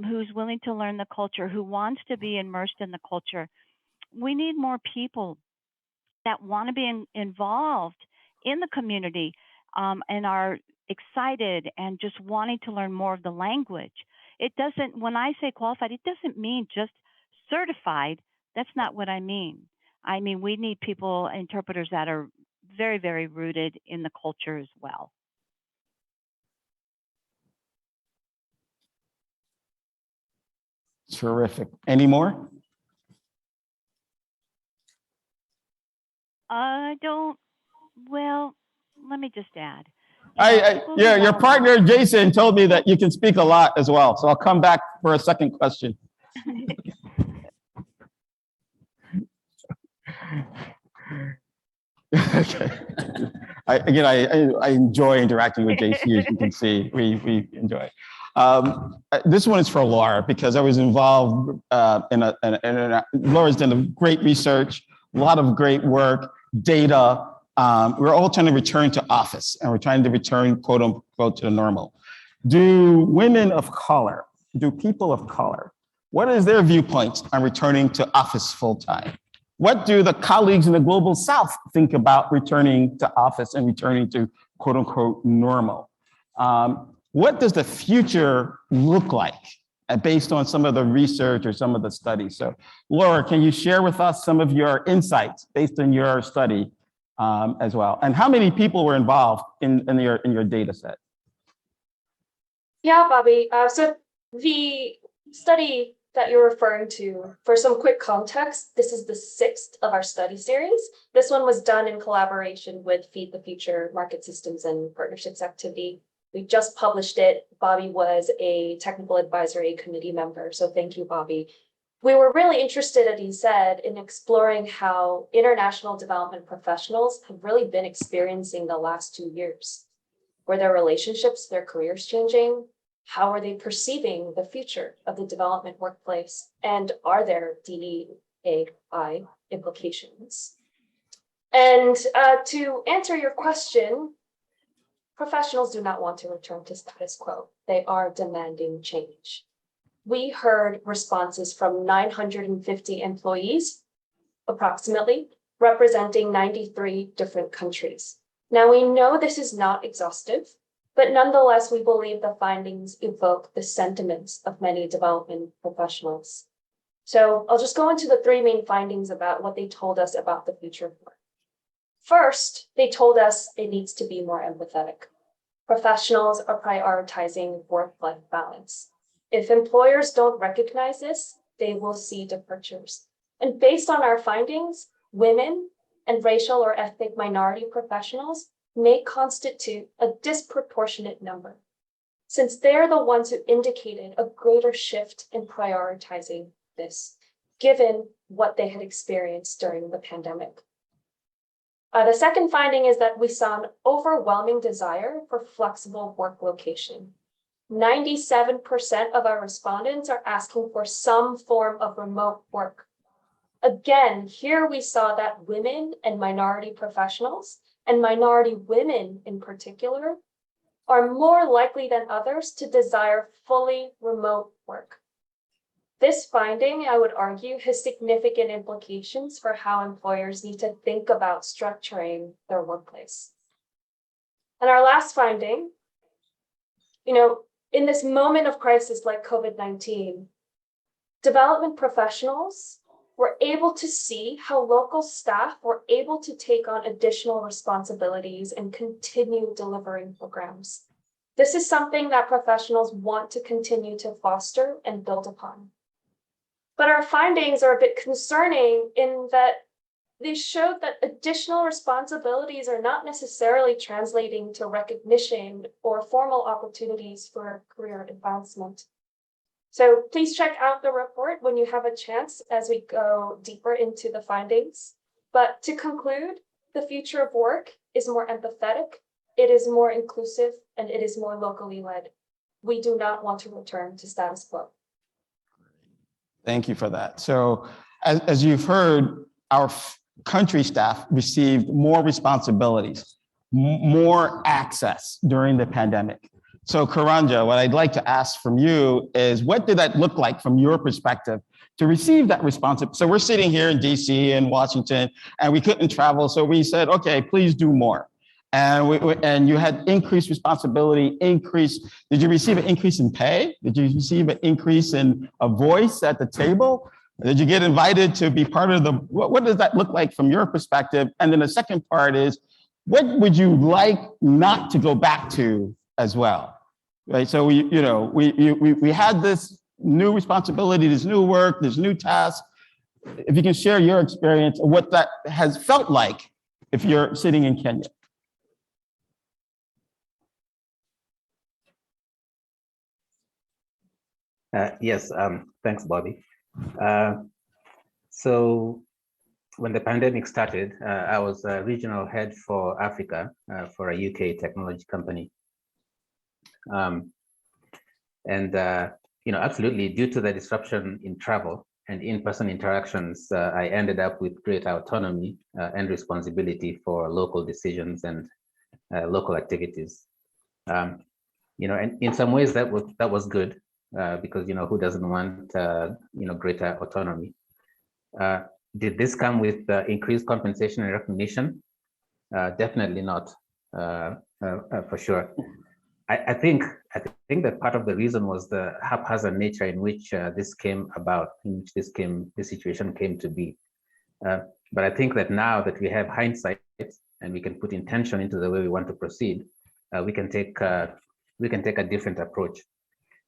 [SPEAKER 9] who's willing to learn the culture, who wants to be immersed in the culture. We need more people that want to be involved in the community and are excited and just wanting to learn more of the language. It doesn't, when I say qualified, it doesn't mean just certified. That's not what I mean. I mean, we need people, interpreters that are very, very rooted in the culture as well.
[SPEAKER 2] Terrific. Any more?
[SPEAKER 9] I don't Well, let me just add.
[SPEAKER 2] Your partner, Jason, told me that you can speak a lot as well. So I'll come back for a second question. Okay. I enjoy interacting with JC, as you can see. We enjoy. This one is for Laura because I was involved Laura's done a great research, a lot of great work, data. We're all trying to return to office and we're trying to return, quote unquote, to the normal. Do people of color, what is their viewpoints on returning to office full time? What do the colleagues in the global South think about returning to office and returning to quote unquote normal? What does the future look like based on some of the research or some of the studies? So Laura, can you share with us some of your insights based on your study as well? And how many people were involved in your data set?
[SPEAKER 5] Yeah, Bobby. So the study that you're referring to, for some quick context, this is the 6th of our study series. This one was done in collaboration with Feed the Future Market Systems and Partnerships activity. We just published it. Bobby was a technical advisory committee member. So thank you, Bobby. We were really interested, as he said, in exploring how international development professionals have really been experiencing the last 2 years. Were their relationships, their careers changing? How are they perceiving the future of the development workplace? And are there DEIA implications? And to answer your question, professionals do not want to return to status quo. They are demanding change. We heard responses from 950 employees, approximately, representing 93 different countries. Now, we know this is not exhaustive, but nonetheless, we believe the findings evoke the sentiments of many development professionals. So I'll just go into the 3 main findings about what they told us about the future of work. First, they told us it needs to be more empathetic. Professionals are prioritizing work-life balance. If employers don't recognize this, they will see departures. And based on our findings, women and racial or ethnic minority professionals may constitute a disproportionate number, since they're the ones who indicated a greater shift in prioritizing this, given what they had experienced during the pandemic. The second finding is that we saw an overwhelming desire for flexible work location. 97% of our respondents are asking for some form of remote work. Again, here we saw that women and minority professionals, and minority women in particular, are more likely than others to desire fully remote work. This finding, I would argue, has significant implications for how employers need to think about structuring their workplace. And our last finding, in this moment of crisis like COVID-19, development professionals were able to see how local staff were able to take on additional responsibilities and continue delivering programs. This is something that professionals want to continue to foster and build upon. But our findings are a bit concerning in that they showed that additional responsibilities are not necessarily translating to recognition or formal opportunities for career advancement. So please check out the report when you have a chance as we go deeper into the findings. But to conclude, the future of work is more empathetic, it is more inclusive, and it is more locally led. We do not want to return to status quo.
[SPEAKER 2] Thank you for that. So as you've heard, our country staff received more responsibilities, more access during the pandemic. So Karanja, what I'd like to ask from you is, what did that look like from your perspective to receive that responsibility? So we're sitting here in DC and Washington, and we couldn't travel. So we said, okay, please do more. And you had increased responsibility, did you receive an increase in pay? Did you receive an increase in a voice at the table? Did you get invited to be part of what does that look like from your perspective? And then the second part is, what would you like not to go back to as well, right? So we had this new responsibility, this new work, this new task. If you can share your experience of what that has felt like if you're sitting in Kenya.
[SPEAKER 6] Yes, thanks, Bobby. So when the pandemic started, I was a regional head for Africa for a UK technology company. Absolutely, due to the disruption in travel and in-person interactions, I ended up with greater autonomy and responsibility for local decisions and local activities. And in some ways that was good because who doesn't want greater autonomy? Did this come with increased compensation and recognition? Definitely not, for sure. I think that part of the reason was the haphazard nature in which this came about, in which this situation came to be. But I think that now that we have hindsight and we can put intention into the way we want to proceed, we can take a different approach.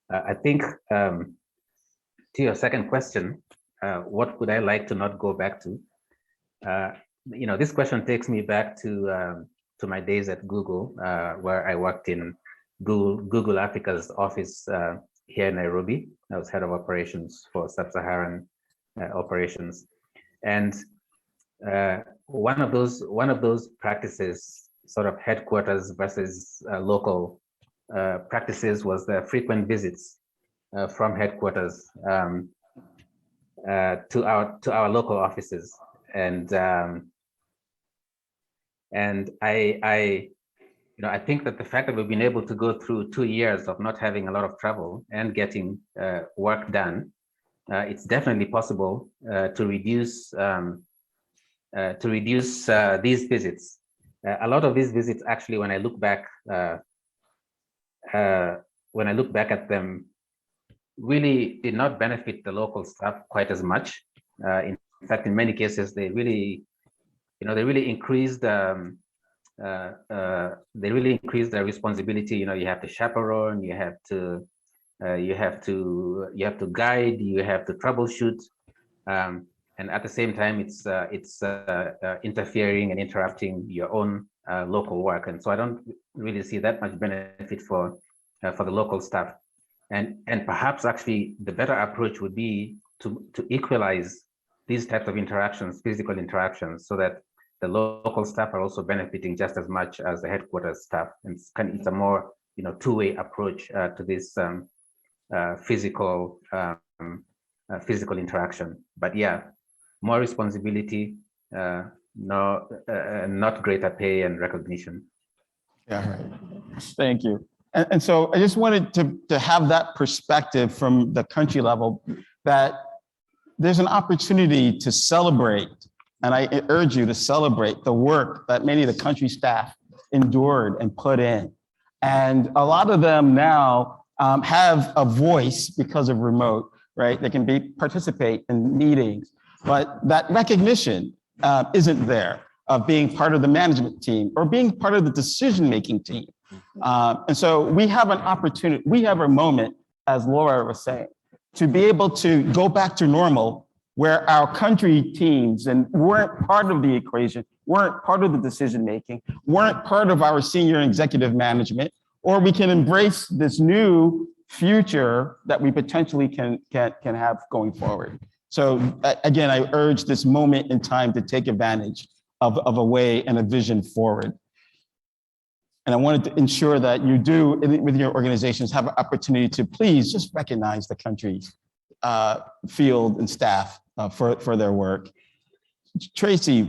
[SPEAKER 6] I think to your second question, what would I like to not go back to? This question takes me back to my days at Google, where I worked in Google Africa's office here in Nairobi. I was head of operations for sub-Saharan operations, and one of those practices, sort of headquarters versus local practices, was the frequent visits from headquarters to our local offices, and I think that the fact that we've been able to go through 2 years of not having a lot of travel and getting work done, it's definitely possible to reduce these visits. A lot of these visits, actually, when I look back at them, really did not benefit the local staff quite as much. In fact, in many cases, they really increased their responsibility. You have to chaperone, you have to guide, you have to troubleshoot, and at the same time, it's interfering and interrupting your own local work. And so I don't really see that much benefit for the local staff. And perhaps actually the better approach would be to equalize these types of interactions, physical interactions, so that the local staff are also benefiting just as much as the headquarters staff. And it's a more two-way approach to this physical interaction. But yeah, more responsibility, not greater pay and recognition.
[SPEAKER 2] Yeah, right. Thank you. And so I just wanted to have that perspective from the country level, that there's an opportunity to celebrate, and I urge you to celebrate the work that many of the country staff endured and put in. And a lot of them now have a voice because of remote, right? They can participate in meetings, but that recognition isn't there of being part of the management team or being part of the decision-making team. And so we have an opportunity, we have a moment, as Laura was saying, to be able to go back to normal, where our country teams weren't part of the equation, weren't part of the decision-making, weren't part of our senior executive management, or we can embrace this new future that we potentially can have going forward. So again, I urge this moment in time to take advantage of a way and a vision forward. And I wanted to ensure that you do, with your organizations, have an opportunity to please just recognize the country's field and staff for their work. Tracy,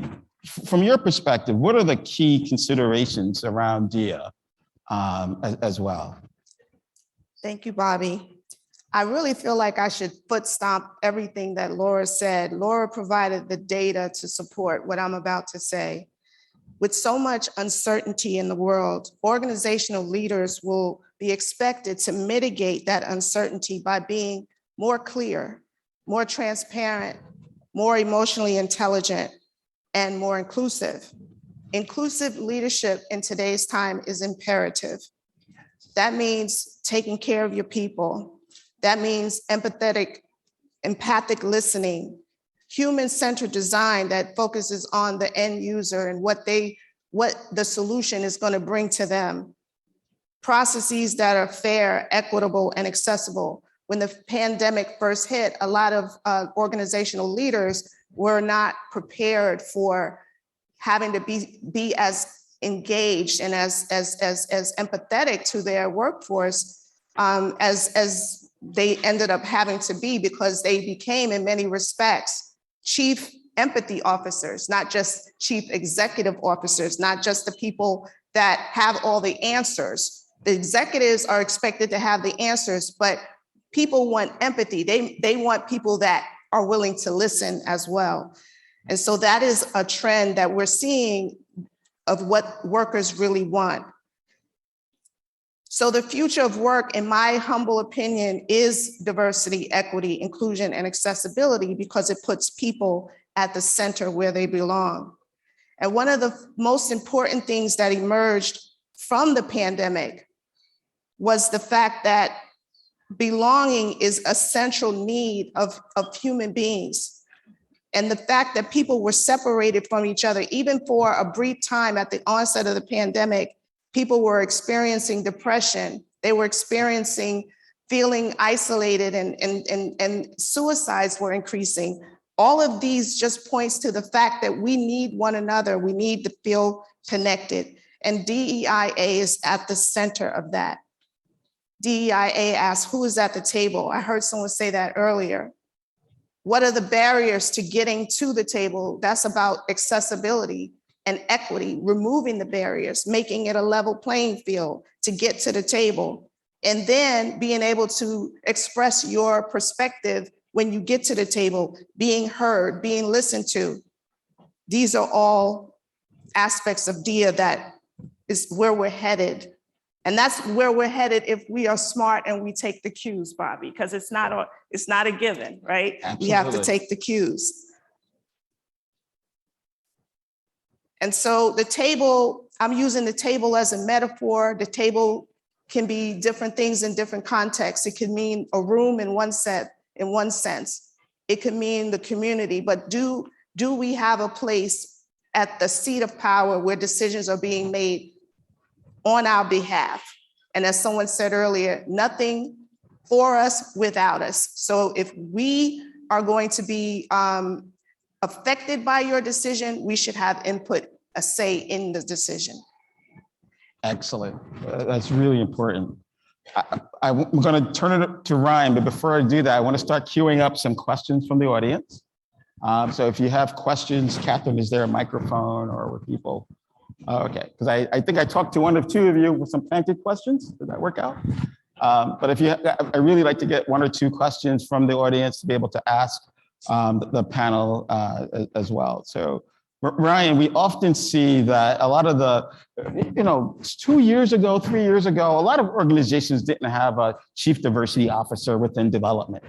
[SPEAKER 2] from your perspective, what are the key considerations around DEIA as well?
[SPEAKER 7] Thank you, Bobby. I really feel like I should foot stomp everything that Laura said. Laura provided the data to support what I'm about to say. With so much uncertainty in the world, organizational leaders will be expected to mitigate that uncertainty by being more clear, more transparent, more emotionally intelligent, and more inclusive. Inclusive leadership in today's time is imperative. That means taking care of your people. That means empathic listening, human-centered design that focuses on the end user and what the solution is going to bring to them. Processes that are fair, equitable, and accessible. When the pandemic first hit, a lot of organizational leaders were not prepared for having to be as engaged and as empathetic to their workforce as they ended up having to be, because they became, in many respects, chief empathy officers, not just chief executive officers, not just the people that have all the answers. The executives are expected to have the answers, but people want empathy. They want people that are willing to listen as well. And so that is a trend that we're seeing of what workers really want. So the future of work, in my humble opinion, is diversity, equity, inclusion, and accessibility, because it puts people at the center where they belong. And one of the most important things that emerged from the pandemic was the fact that belonging is a central need of human beings. And the fact that people were separated from each other, even for a brief time at the onset of the pandemic, people were experiencing depression. They were experiencing feeling isolated, and suicides were increasing. All of these just points to the fact that we need one another. We need to feel connected. And DEIA is at the center of that. DEIA asks, who is at the table? I heard someone say that earlier. What are the barriers to getting to the table? That's about accessibility and equity, removing the barriers, making it a level playing field to get to the table, and then being able to express your perspective when you get to the table, being heard, being listened to. These are all aspects of DEIA that is where we're headed. And that's where we're headed if we are smart and we take the cues, Bobby, because it's not a given, right?
[SPEAKER 2] Absolutely.
[SPEAKER 7] We have to take the cues. And so the table, I'm using the table as a metaphor. The table can be different things in different contexts. It could mean a room in one sense. It could mean the community, but do we have a place at the seat of power where decisions are being made on our behalf? And as someone said earlier, nothing for us without us. So if we are going to be affected by your decision, we should have input, a say in the decision.
[SPEAKER 2] Excellent. That's really important. I'm going to turn it to Ryan, but before I do that, I want to start queuing up some questions from the audience. So if you have questions, Catherine, is there a microphone or with people? Okay, because I think I talked to one of two of you with some planted questions. Did that work out? But if you, I really like to get one or two questions from the audience to be able to ask the panel as well. So Ryan, we often see that a lot of the, 2 years ago, 3 years ago, a lot of organizations didn't have a chief diversity officer within development.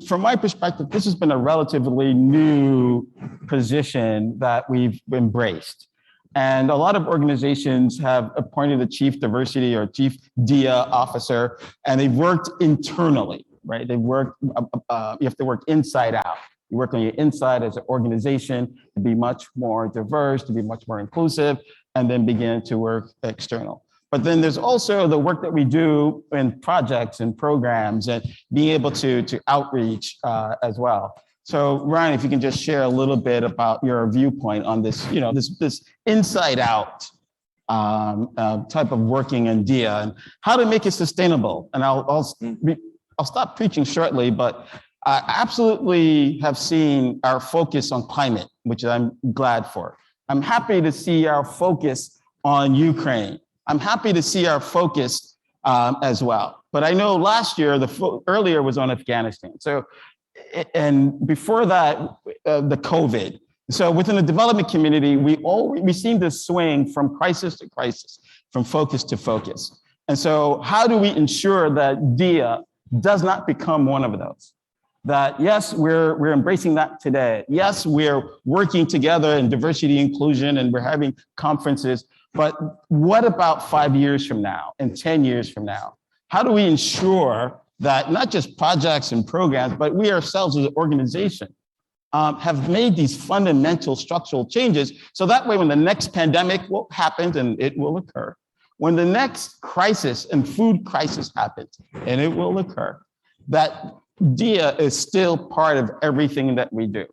[SPEAKER 2] From my perspective, this has been a relatively new position that we've embraced. And a lot of organizations have appointed a chief diversity or chief DEIA officer, and they've worked internally, right? They've worked, you have to work inside out. You work on your inside as an organization to be much more diverse, to be much more inclusive, and then begin to work external. But then there's also the work that we do in projects and programs and being able to outreach as well. So Ryan, if you can just share a little bit about your viewpoint on this, this inside out type of working in DEIA and how to make it sustainable. And I'll stop preaching shortly, but I absolutely have seen our focus on climate, which I'm glad for. I'm happy to see our focus on Ukraine. I'm happy to see our focus as well. But I know last year, earlier was on Afghanistan. So, and before that, the COVID. So within the development community, we seem to swing from crisis to crisis, from focus to focus. And so how do we ensure that DEIA does not become one of those? That yes, we're embracing that today. Yes, we're working together in diversity inclusion and we're having conferences, but what about 5 years from now and 10 years from now? How do we ensure that not just projects and programs, but we ourselves as an organization have made these fundamental structural changes. So that way, when the next pandemic will happen, and it will occur, when the next crisis and food crisis happens, and it will occur, that DEIA is still part of everything that we do.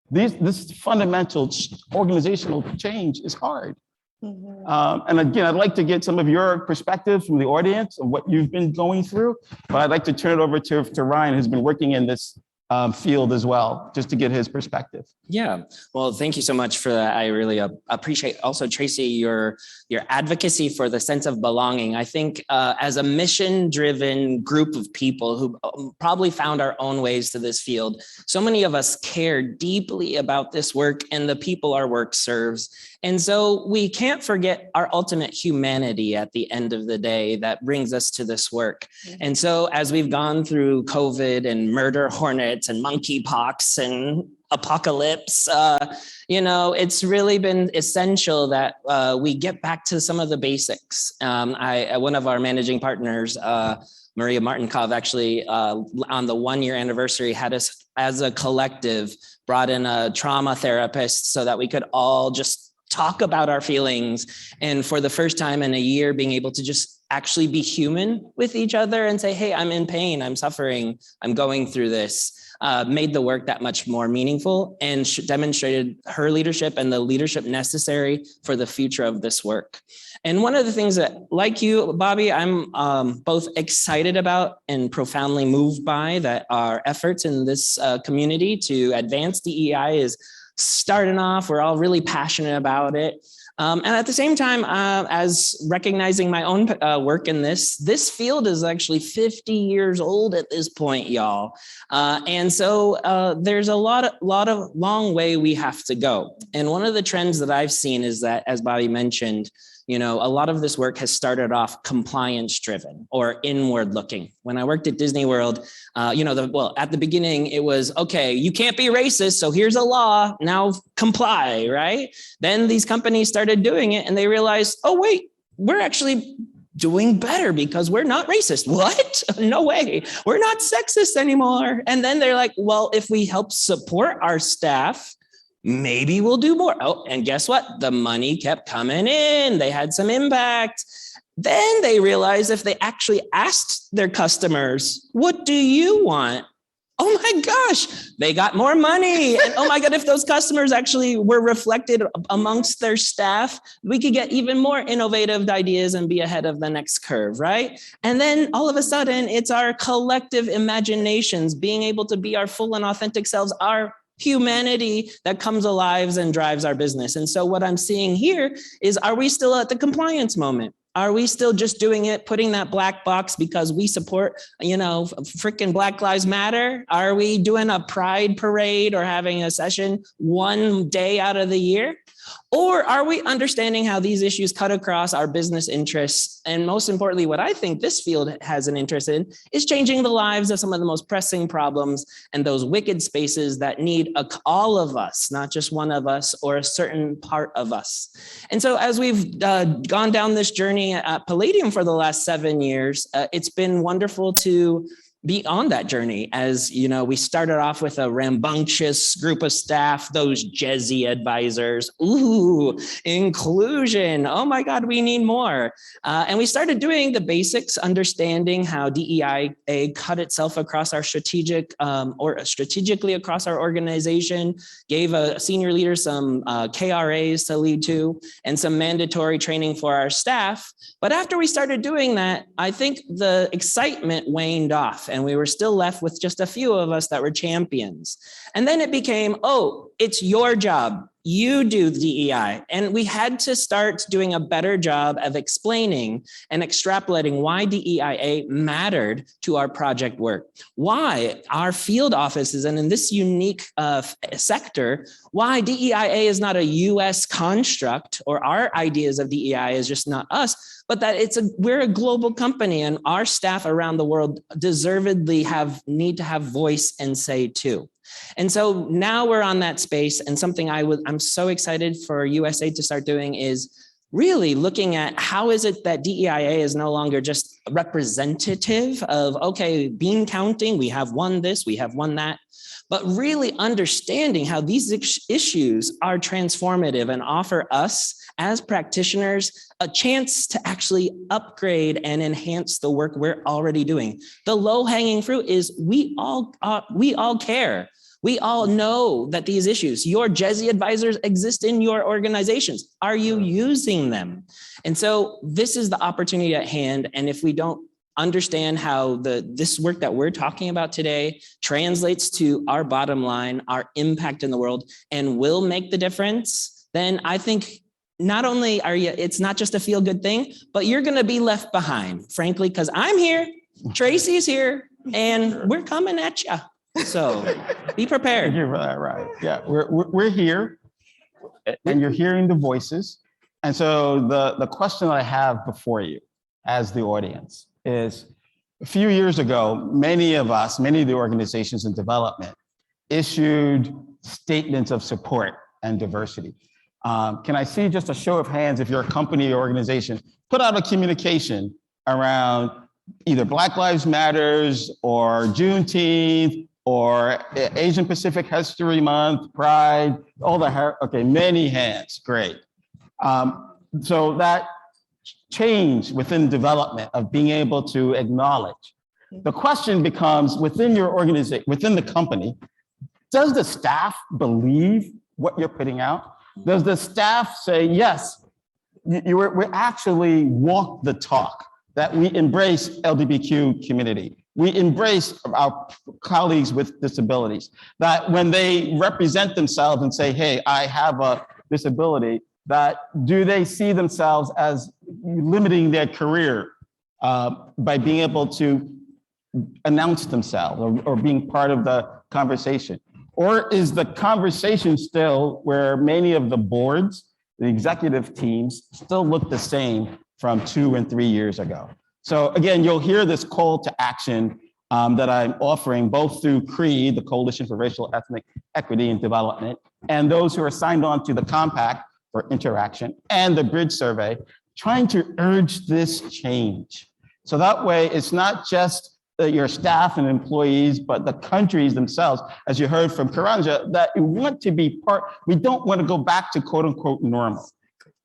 [SPEAKER 2] This fundamental organizational change is hard. And again, I'd like to get some of your perspectives from the audience of what you've been going through, but I'd like to turn it over to Ryan, who's been working in this field as well, just to get his perspective.
[SPEAKER 8] Yeah, well, thank you so much for that. I really appreciate also, Tracy, your advocacy for the sense of belonging. I think as a mission-driven group of people who probably found our own ways to this field, so many of us care deeply about this work and the people our work serves. And so we can't forget our ultimate humanity at the end of the day that brings us to this work. And so as we've gone through COVID and murder hornets and monkeypox and apocalypse, it's really been essential that we get back to some of the basics. One of our managing partners, Maria Martinkov, actually on the 1-year anniversary had us as a collective brought in a trauma therapist so that we could all just talk about our feelings. And for the first time in a year, being able to just actually be human with each other and say, hey, I'm in pain, I'm suffering, I'm going through this, made the work that much more meaningful and demonstrated her leadership and the leadership necessary for the future of this work. And one of the things that, like you, Bobby, I'm both excited about and profoundly moved by that our efforts in this community to advance DEI is starting off. We're all really passionate about it. And at the same time, as recognizing my own work in this field is actually 50 years old at this point, y'all. And so there's a long way we have to go. And one of the trends that I've seen is that, as Bobby mentioned, a lot of this work has started off compliance driven or inward looking. When I worked at Disney World, at the beginning it was, okay, you can't be racist, so here's a law, now comply, right? Then these companies started doing it and they realized, oh wait, we're actually doing better because we're not racist. What? No way. We're not sexist anymore. And then they're like, well, if we help support our staff, maybe we'll do more. Oh, and guess what? The money kept coming in. They had some impact. Then they realized if they actually asked their customers, what do you want? Oh my gosh, they got more money. And oh my God, if those customers actually were reflected amongst their staff, we could get even more innovative ideas and be ahead of the next curve, right? And then all of a sudden, it's our collective imaginations, being able to be our full and authentic selves, our humanity that comes alive and drives our business. And so what I'm seeing here is, are we still at the compliance moment? Are we still just doing it, putting that black box because we support, freaking Black Lives Matter? Are we doing a pride parade or having a session one day out of the year? Or are we understanding how these issues cut across our business interests? And most importantly, what I think this field has an interest in is changing the lives of some of the most pressing problems and those wicked spaces that need all of us, not just one of us or a certain part of us. And so as we've gone down this journey at Palladium for the last 7 years, it's been wonderful to be on that journey. As we started off with a rambunctious group of staff, those Jezzy advisors. Ooh, inclusion. Oh my God, we need more. And we started doing the basics, understanding how DEIA cut itself across our strategically across our organization, gave a senior leader some KRAs to lead to, and some mandatory training for our staff. But after we started doing that, I think the excitement waned off, and we were still left with just a few of us that were champions. And then it became, oh, it's your job. You do DEI. And we had to start doing a better job of explaining and extrapolating why DEIA mattered to our project work, why our field offices, and in this unique sector, why DEIA is not a US construct, or our ideas of DEI is just not us, but that we're a global company, and our staff around the world deservedly need to have voice and say too. And so now we're on that space, and something I'm so excited for USA to start doing is really looking at how is it that DEIA is no longer just representative of, okay, bean counting, we have won this, we have won that, but really understanding how these issues are transformative and offer us as practitioners a chance to actually upgrade and enhance the work we're already doing. The low-hanging fruit is we all care. We all know that these issues, your GESI advisors exist in your organizations. Are you using them? And so this is the opportunity at hand. And if we don't understand how this work that we're talking about today translates to our bottom line, our impact in the world, and will make the difference, then I think not only it's not just a feel-good thing, but you're gonna be left behind, frankly, because I'm here, Tracy's here, and we're coming at you. So be prepared.
[SPEAKER 2] You're right. Yeah, we're here, and you're hearing the voices. And so the question I have before you as the audience is, a few years ago, many of the organizations in development issued statements of support and diversity. Can I see just a show of hands if you're a company or organization put out a communication around either Black Lives Matters or Juneteenth or Asian Pacific History Month, Pride, okay, many hands, great. So that change within development of being able to acknowledge. The question becomes within your organization, within the company, does the staff believe what you're putting out? Does the staff say, yes, we actually walk the talk, that we embrace LGBTQ community. We embrace our colleagues with disabilities, that when they represent themselves and say, hey, I have a disability, that do they see themselves as limiting their career by being able to announce themselves or being part of the conversation? Or is the conversation still where many of the boards, the executive teams still look the same from 2 and 3 years ago? So again, you'll hear this call to action that I'm offering both through CREED, the Coalition for Racial Ethnic Equity and Development, and those who are signed on to the Compact for Interaction and the Bridge Survey, trying to urge this change. So that way, it's not just your staff and employees, but the countries themselves, as you heard from Karanja, that you want to be part, we don't want to go back to quote unquote normal,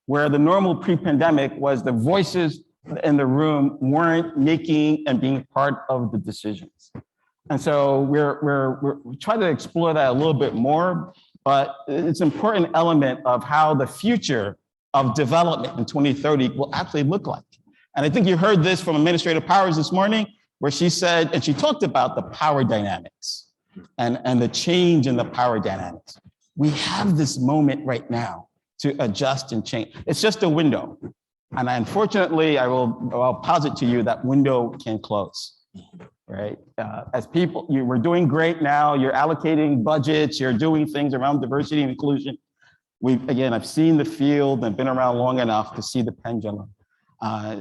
[SPEAKER 2] where the normal pre-pandemic was the voices in the room weren't making and being part of the decisions. And so we're trying to explore that a little bit more, but it's an important element of how the future of development in 2030 will actually look like. And I think you heard this from Administrator Powers this morning, where she said, and she talked about the power dynamics and the change in the power dynamics. We have this moment right now to adjust and change. It's just a window. And unfortunately, I'll posit to you that window can close, right? As people, we're doing great now. You're allocating budgets. You're doing things around diversity and inclusion. I've seen the field and been around long enough to see the pendulum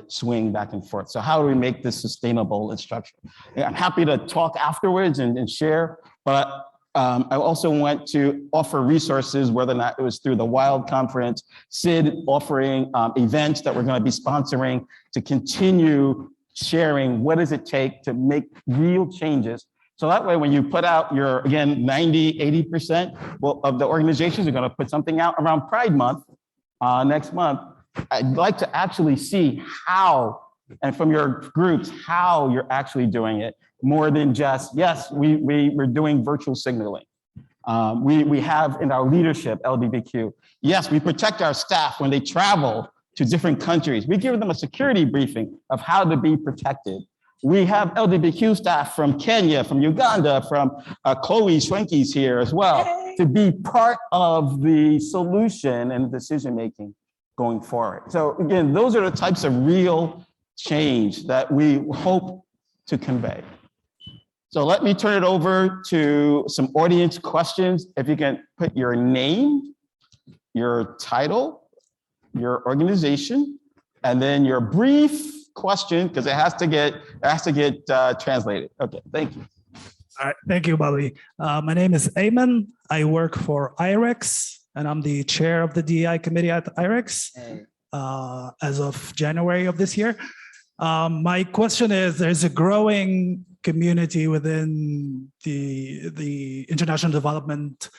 [SPEAKER 2] swing back and forth. So how do we make this sustainable and structured? I'm happy to talk afterwards and share, but I also want to offer resources, whether or not it was through the WILD conference, SID offering events that we're going to be sponsoring to continue sharing what does it take to make real changes. So that way, when you put out your, again, 90, 80% of the organizations are going to put something out around Pride Month next month. I'd like to actually see how, and from your groups, how you're actually doing it, more than just, yes, we're doing virtual signaling. We have in our leadership, LGBTQ, yes, we protect our staff when they travel to different countries. We give them a security briefing of how to be protected. We have LGBTQ staff from Kenya, from Uganda, from Chloe Schwenke's here as well, to be part of the solution and decision-making going forward. So again, those are the types of real change that we hope to convey. So let me turn it over to some audience questions. If you can put your name, your title, your organization, and then your brief question, because it has to get translated. Okay, thank you.
[SPEAKER 10] All right, thank you, Bobby. My name is Ayman. I work for IREX, and I'm the chair of the DEI committee at IREX as of January of this year. My question is, there's a growing community within the international development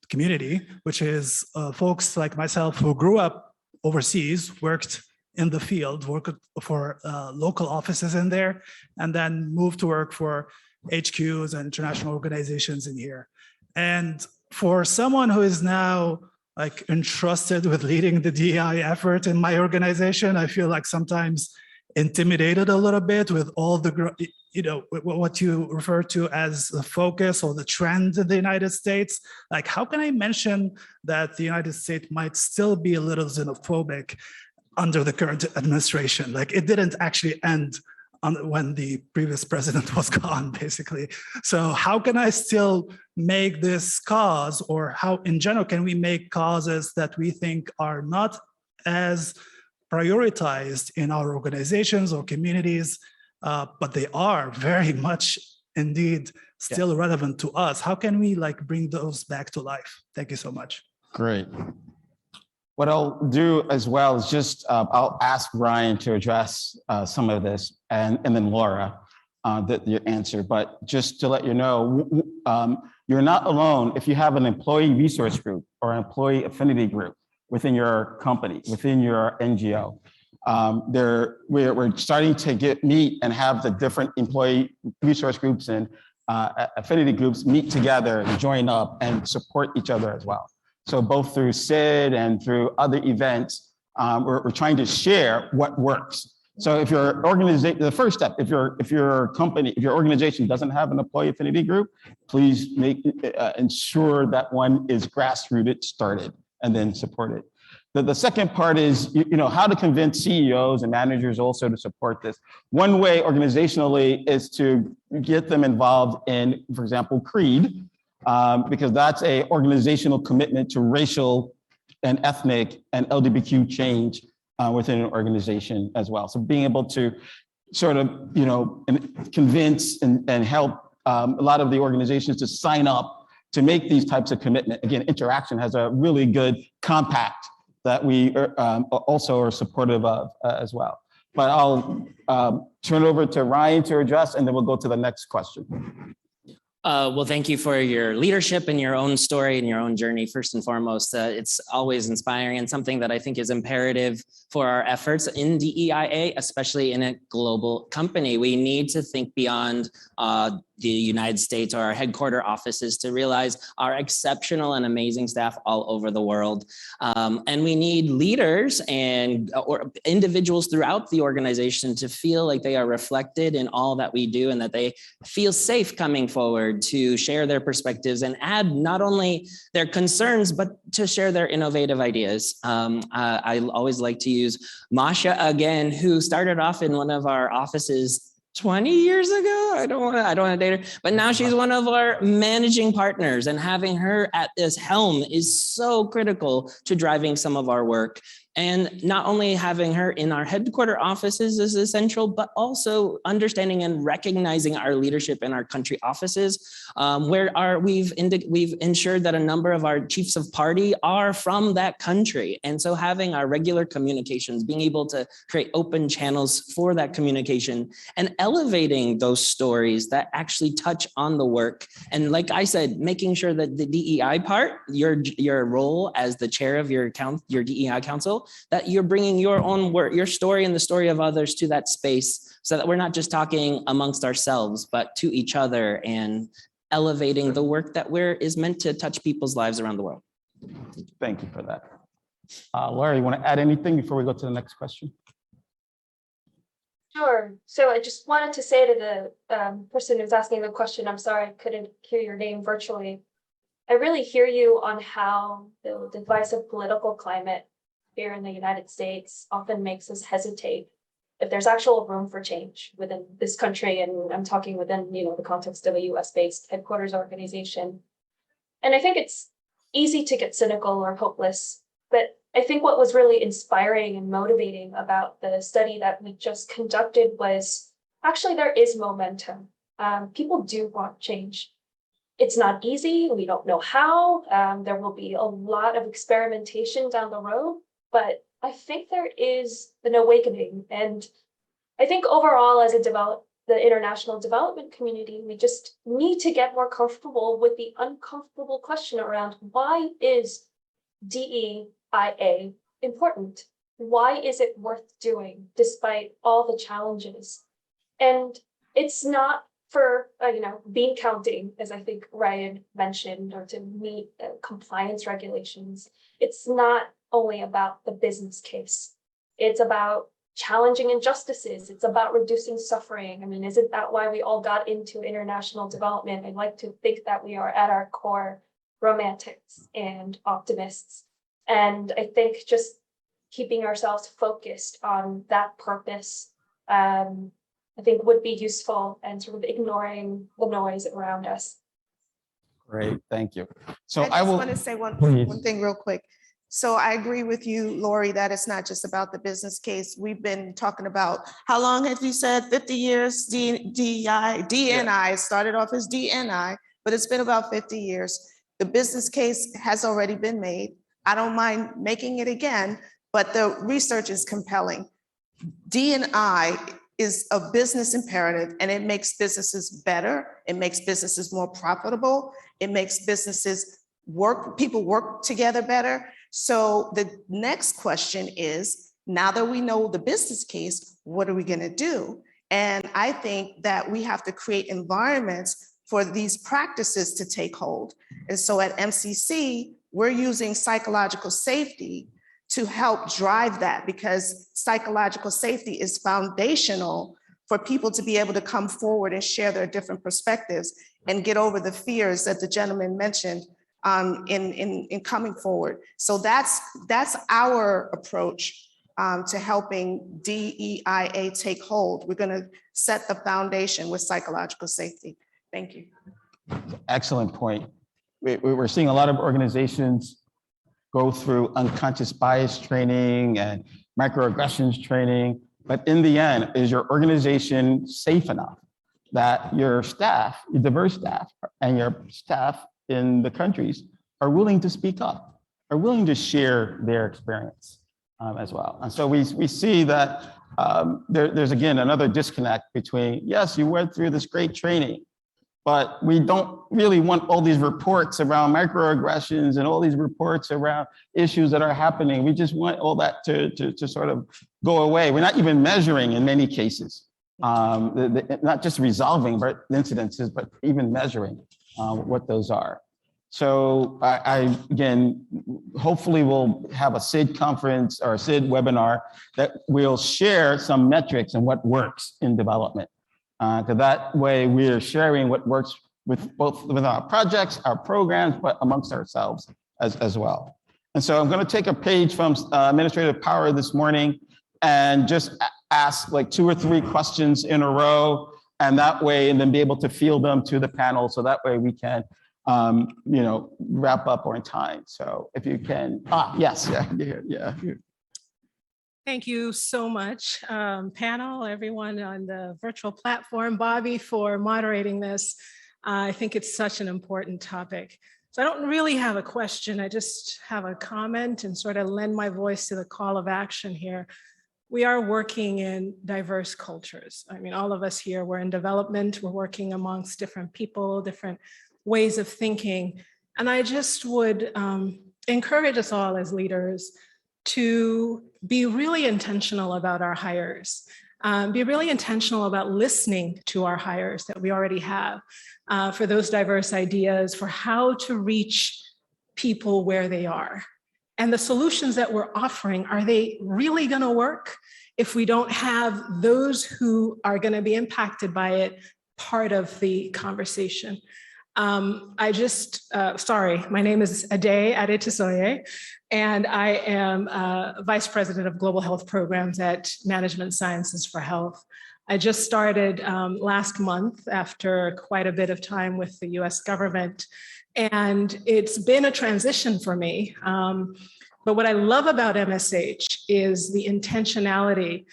[SPEAKER 10] community, which is folks like myself who grew up overseas, worked in the field, worked for local offices in there, and then moved to work for HQs and international organizations in here. And for someone who is now like entrusted with leading the DEI effort in my organization, I feel like sometimes intimidated a little bit with all the, what you refer to as the focus or the trend in the United States. Like, how can I mention that the United States might still be a little xenophobic under the current administration? Like, it didn't actually end when the previous president was gone, basically. So how can I still make this cause, or how in general can we make causes that we think are not as prioritized in our organizations or communities, but they are very much indeed still relevant to us? How can we like bring those back to life? Thank you so much.
[SPEAKER 2] Great. What I'll do as well is just, I'll ask Ryan to address some of this, and then Laura, your answer. But just to let you know, you're not alone if you have an employee resource group or an employee affinity group within your company, within your NGO. We're starting to meet and have the different employee resource groups and affinity groups meet together and join up and support each other as well. So both through SID and through other events, we're trying to share what works. So if your organization, the first step, if your company, if your organization doesn't have an employee affinity group, please ensure that one is grassrooted, started, and then support it. The second part is, how to convince CEOs and managers also to support this. One way organizationally is to get them involved in, for example, CREED, because that's a organizational commitment to racial and ethnic and LGBTQ change within an organization as well. So being able to sort of, convince and help a lot of the organizations to sign up to make these types of commitment. Again, Interaction has a really good compact that we also are supportive of as well. But I'll turn it over to Ryan to address, and then we'll go to the next question.
[SPEAKER 8] Well, thank you for your leadership and your own story and your own journey. First and foremost, it's always inspiring and something that I think is imperative for our efforts in DEIA, especially in a global company. We need to think beyond the United States or our headquarter offices to realize our exceptional and amazing staff all over the world. And we need leaders and or individuals throughout the organization to feel like they are reflected in all that we do and that they feel safe coming forward to share their perspectives and add not only their concerns, but to share their innovative ideas. I always like to use Masha again, who started off in one of our offices 20 years ago. I don't want to date her, but now she's one of our managing partners, and having her at this helm is so critical to driving some of our work. And not only having her in our headquarter offices is essential, but also understanding and recognizing our leadership in our country offices, where we've ensured that a number of our chiefs of party are from that country. And so having our regular communications, being able to create open channels for that communication and elevating those stories that actually touch on the work. And like I said, making sure that the DEI part, your role as the chair of your DEI council, that you're bringing your own work, your story and the story of others to that space, so that we're not just talking amongst ourselves, but to each other and elevating the work that is meant to touch people's lives around the world.
[SPEAKER 2] Thank you for that. Laura, you want to add anything before we go to the next question?
[SPEAKER 5] Sure. So I just wanted to say to the person who's asking the question, I'm sorry I couldn't hear your name virtually. I really hear you on how the divisive political climate here in the United States often makes us hesitate if there's actual room for change within this country. And I'm talking within, the context of a US-based headquarters organization. And I think it's easy to get cynical or hopeless, but I think what was really inspiring and motivating about the study that we just conducted was actually there is momentum. People do want change. It's not easy. We don't know how. There will be a lot of experimentation down the road, but I think there is an awakening. And I think overall as the international development community, we just need to get more comfortable with the uncomfortable question around why is DEIA important? Why is it worth doing despite all the challenges? And it's not for bean counting, as I think Ryan mentioned, or to meet compliance regulations. It's not only about the business case. It's about challenging injustices. It's about reducing suffering. I mean, isn't that why we all got into international development? I like to think that we are at our core romantics and optimists. And I think just keeping ourselves focused on that purpose, I think would be useful, and sort of ignoring the noise around us.
[SPEAKER 2] Great, thank you. So
[SPEAKER 7] I
[SPEAKER 2] I
[SPEAKER 7] just
[SPEAKER 2] will.
[SPEAKER 7] want to say one
[SPEAKER 2] Please.
[SPEAKER 7] thing real quick. So I agree with you, Lori, that it's not just about the business case. We've been talking about, how long have you said? 50 years, DNI started off as DNI, but it's been about 50 years. The business case has already been made. I don't mind making it again, but the research is compelling. DNI is a business imperative, and it makes businesses better. It makes businesses more profitable. It makes businesses people work together better. So the next question is, now that we know the business case, what are we going to do? And I think that we have to create environments for these practices to take hold. And so at MCC, we're using psychological safety to help drive that, because psychological safety is foundational for people to be able to come forward and share their different perspectives and get over the fears that the gentleman mentioned in coming forward. So that's our approach to helping DEIA take hold. We're going to set the foundation with psychological safety. Thank you.
[SPEAKER 2] Excellent point. We're seeing a lot of organizations go through unconscious bias training and microaggressions training, but in the end, is your organization safe enough that your staff, your diverse staff, and your staff in the countries are willing to speak up, are willing to share their experience as well? And so we see that there's again another disconnect between, yes, you went through this great training, but we don't really want all these reports around microaggressions and all these reports around issues that are happening. We just want all that to sort of go away. We're not even measuring in many cases, not just resolving incidences, but even measuring what those are. So I again, hopefully we'll have a SID conference or a SID webinar that will share some metrics and what works in development. Because that way we're sharing what works with our projects, our programs, but amongst ourselves as well. And so I'm going to take a page from Administrative Power this morning and just ask like 2 or 3 questions in a row, and that way, and then be able to field them to the panel. So that way we can, wrap up on time. So if you can, yes, yeah.
[SPEAKER 11] Thank you so much, panel, everyone on the virtual platform, Bobby, for moderating this. I think it's such an important topic. So I don't really have a question. I just have a comment and sort of lend my voice to the call of action here. We are working in diverse cultures. I mean, all of us here, we're in development. We're working amongst different people, different ways of thinking. And I just would encourage us all as leaders to be really intentional about our hires, be really intentional about listening to our hires that we already have for those diverse ideas, for how to reach people where they are. And the solutions that we're offering, are they really gonna work if we don't have those who are gonna be impacted by it part of the conversation? Sorry, my name is Ade Adetisoye, and I am Vice President of Global Health Programs at Management Sciences for Health. I just started last month after quite a bit of time with the US government, and it's been a transition for me. But what I love about MSH is the intentionality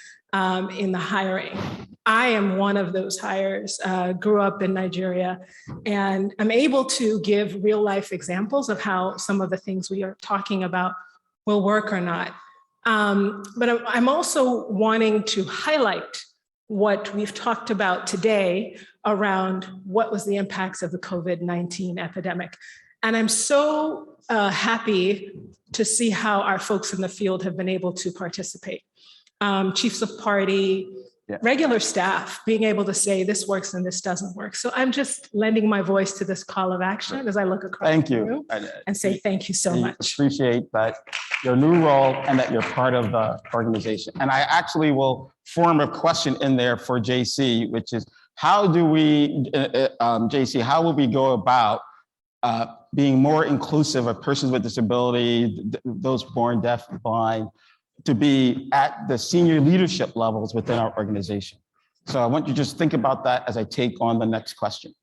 [SPEAKER 11] in the hiring. I am one of those hires, grew up in Nigeria, and I'm able to give real life examples of how some of the things we are talking about will work or not. But I'm also wanting to highlight what we've talked about today around what was the impacts of the COVID-19 epidemic. And I'm so happy to see how our folks in the field have been able to participate. Chiefs of party, regular staff being able to say this works and this doesn't work. So I'm just lending my voice to this call of action as I look across the room and say thank you so much.
[SPEAKER 2] Appreciate that, your new role, and that you're part of the organization. And I actually will form a question in there for JC, which is how do we, JC, how will we go about being more inclusive of persons with disability, those born deaf and blind, to be at the senior leadership levels within our organization? So I want you to just think about that as I take on the next question.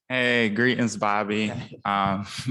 [SPEAKER 12] Hey, greetings, Bobby.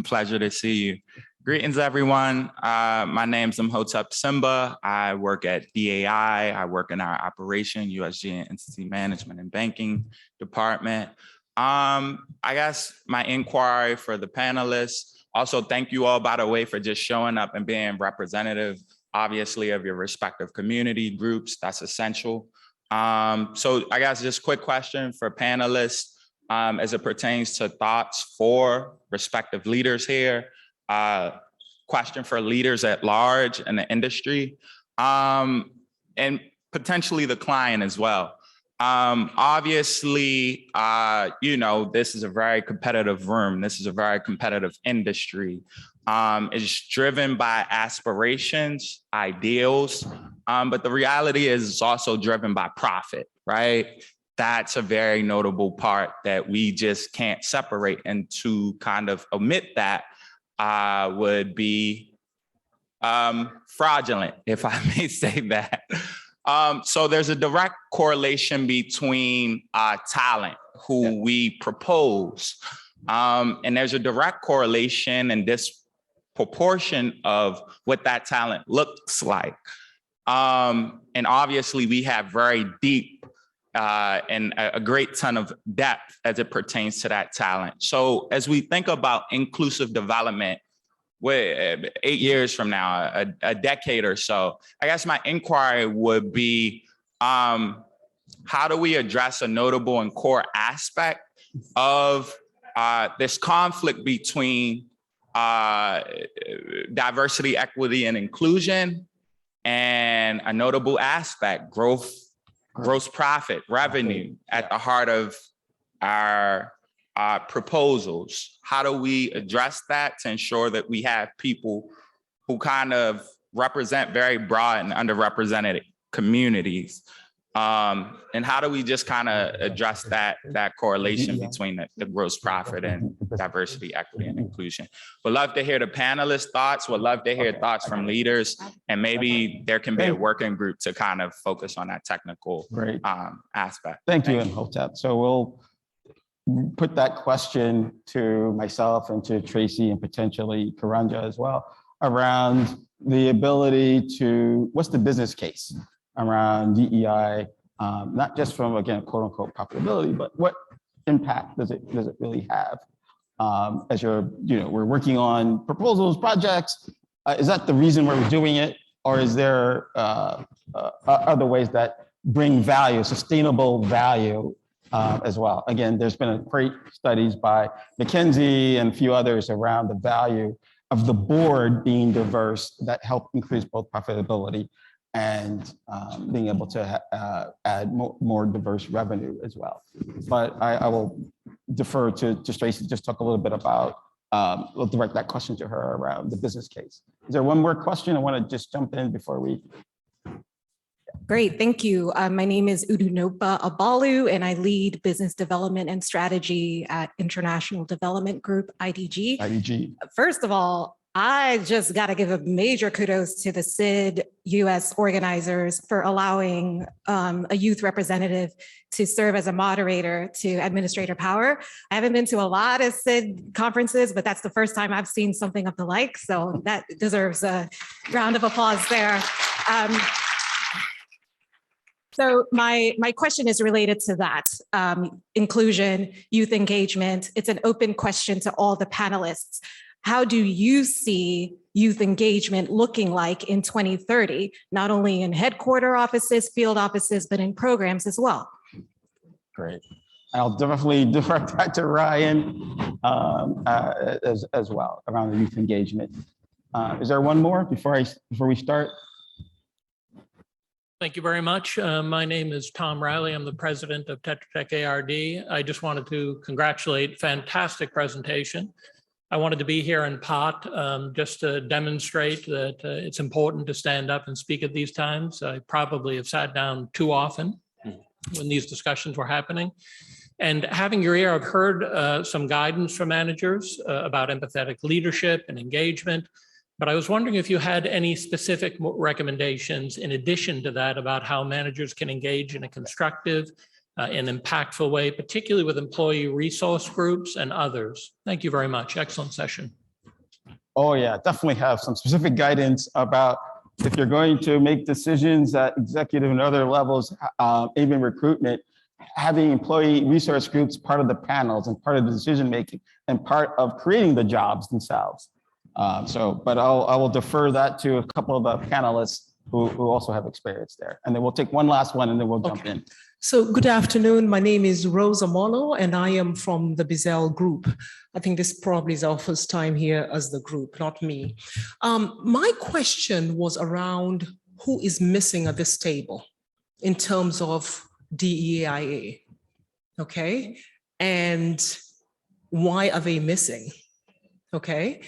[SPEAKER 12] Pleasure to see you. Greetings, everyone. My name's Imhotep Simba. I work at DEIA. I work in our operation, USG and Entity Management and Banking Department. I guess my inquiry for the panelists, also thank you all, by the way, for just showing up and being representative, obviously, of your respective community groups. That's essential. So I guess just quick question for panelists as it pertains to thoughts for respective leaders here. Question for leaders at large in the industry, and potentially the client as well. Obviously, you know, this is a very competitive room. This is a very competitive industry. It's driven by aspirations, ideals, but the reality is it's also driven by profit, right? That's a very notable part that we just can't separate, and to kind of omit that would be fraudulent, if I may say that. So there's a direct correlation between talent, who we propose, and there's a direct correlation and disproportion of what that talent looks like. And obviously we have very deep and a great ton of depth as it pertains to that talent. So as we think about inclusive development, 8 years from now, a decade or so, I guess my inquiry would be, how do we address a notable and core aspect of this conflict between diversity, equity, and inclusion, and a notable aspect, gross profit, revenue, at the heart of our proposals? How do we address that to ensure that we have people who kind of represent very broad and underrepresented communities? And how do we just kind of address that correlation between the gross profit and diversity, equity, and inclusion? Would love to hear the panelists' thoughts. Would love to hear thoughts from leaders, and maybe there can be a working group to kind of focus on that technical aspect.
[SPEAKER 2] Thank you, Imhotep. So we'll put that question to myself and to Tracy and potentially Karanja as well, around the ability to, what's the business case around DEI, not just from, again, quote unquote profitability, but what impact does it really have? As we're working on proposals, projects, is that the reason why we're doing it? Or is there other ways that bring value, sustainable value as well? Again, there's been great studies by McKinsey and a few others around the value of the board being diverse that help increase both profitability and being able to add more diverse revenue as well. But I will defer to Tracy to just talk a little bit about, we'll direct that question to her around the business case. Is there one more question? I want to just jump in before we.
[SPEAKER 13] Great, thank you. My name is Udunopa Abalu, and I lead business development and strategy at International Development Group, IDG. First of all, I just got to give a major kudos to the SID-US organizers for allowing a youth representative to serve as a moderator to administrator power. I haven't been to a lot of SID conferences, but that's the first time I've seen something of the like. So that deserves a round of applause there. So my question is related to that, inclusion, youth engagement. It's an open question to all the panelists. How do you see youth engagement looking like in 2030, not only in headquarter offices, field offices, but in programs as well?
[SPEAKER 2] Great. I'll definitely direct that to Ryan as well around the youth engagement. Is there one more before we start?
[SPEAKER 14] Thank you very much. My name is Tom Riley. I'm the president of Tetra Tech ARD. I just wanted to congratulate, fantastic presentation. I wanted to be here in part just to demonstrate that it's important to stand up and speak at these times. I probably have sat down too often when these discussions were happening. And having your ear, I've heard some guidance from managers about empathetic leadership and engagement. But I was wondering if you had any specific recommendations in addition to that about how managers can engage in a constructive and impactful way, particularly with employee resource groups and others. Thank you very much. Excellent session.
[SPEAKER 2] Oh yeah, definitely have some specific guidance about if you're going to make decisions at executive and other levels, even recruitment, having employee resource groups part of the panels and part of the decision-making and part of creating the jobs themselves. But I will defer that to a couple of the panelists who also have experience there. And then we'll take one last one and then we'll jump in.
[SPEAKER 15] So good afternoon. My name is Rosa Molo and I am from the Bizel group. I think this probably is our first time here as the group, not me. My question was around who is missing at this table in terms of DEIA, okay? And why are they missing? Okay,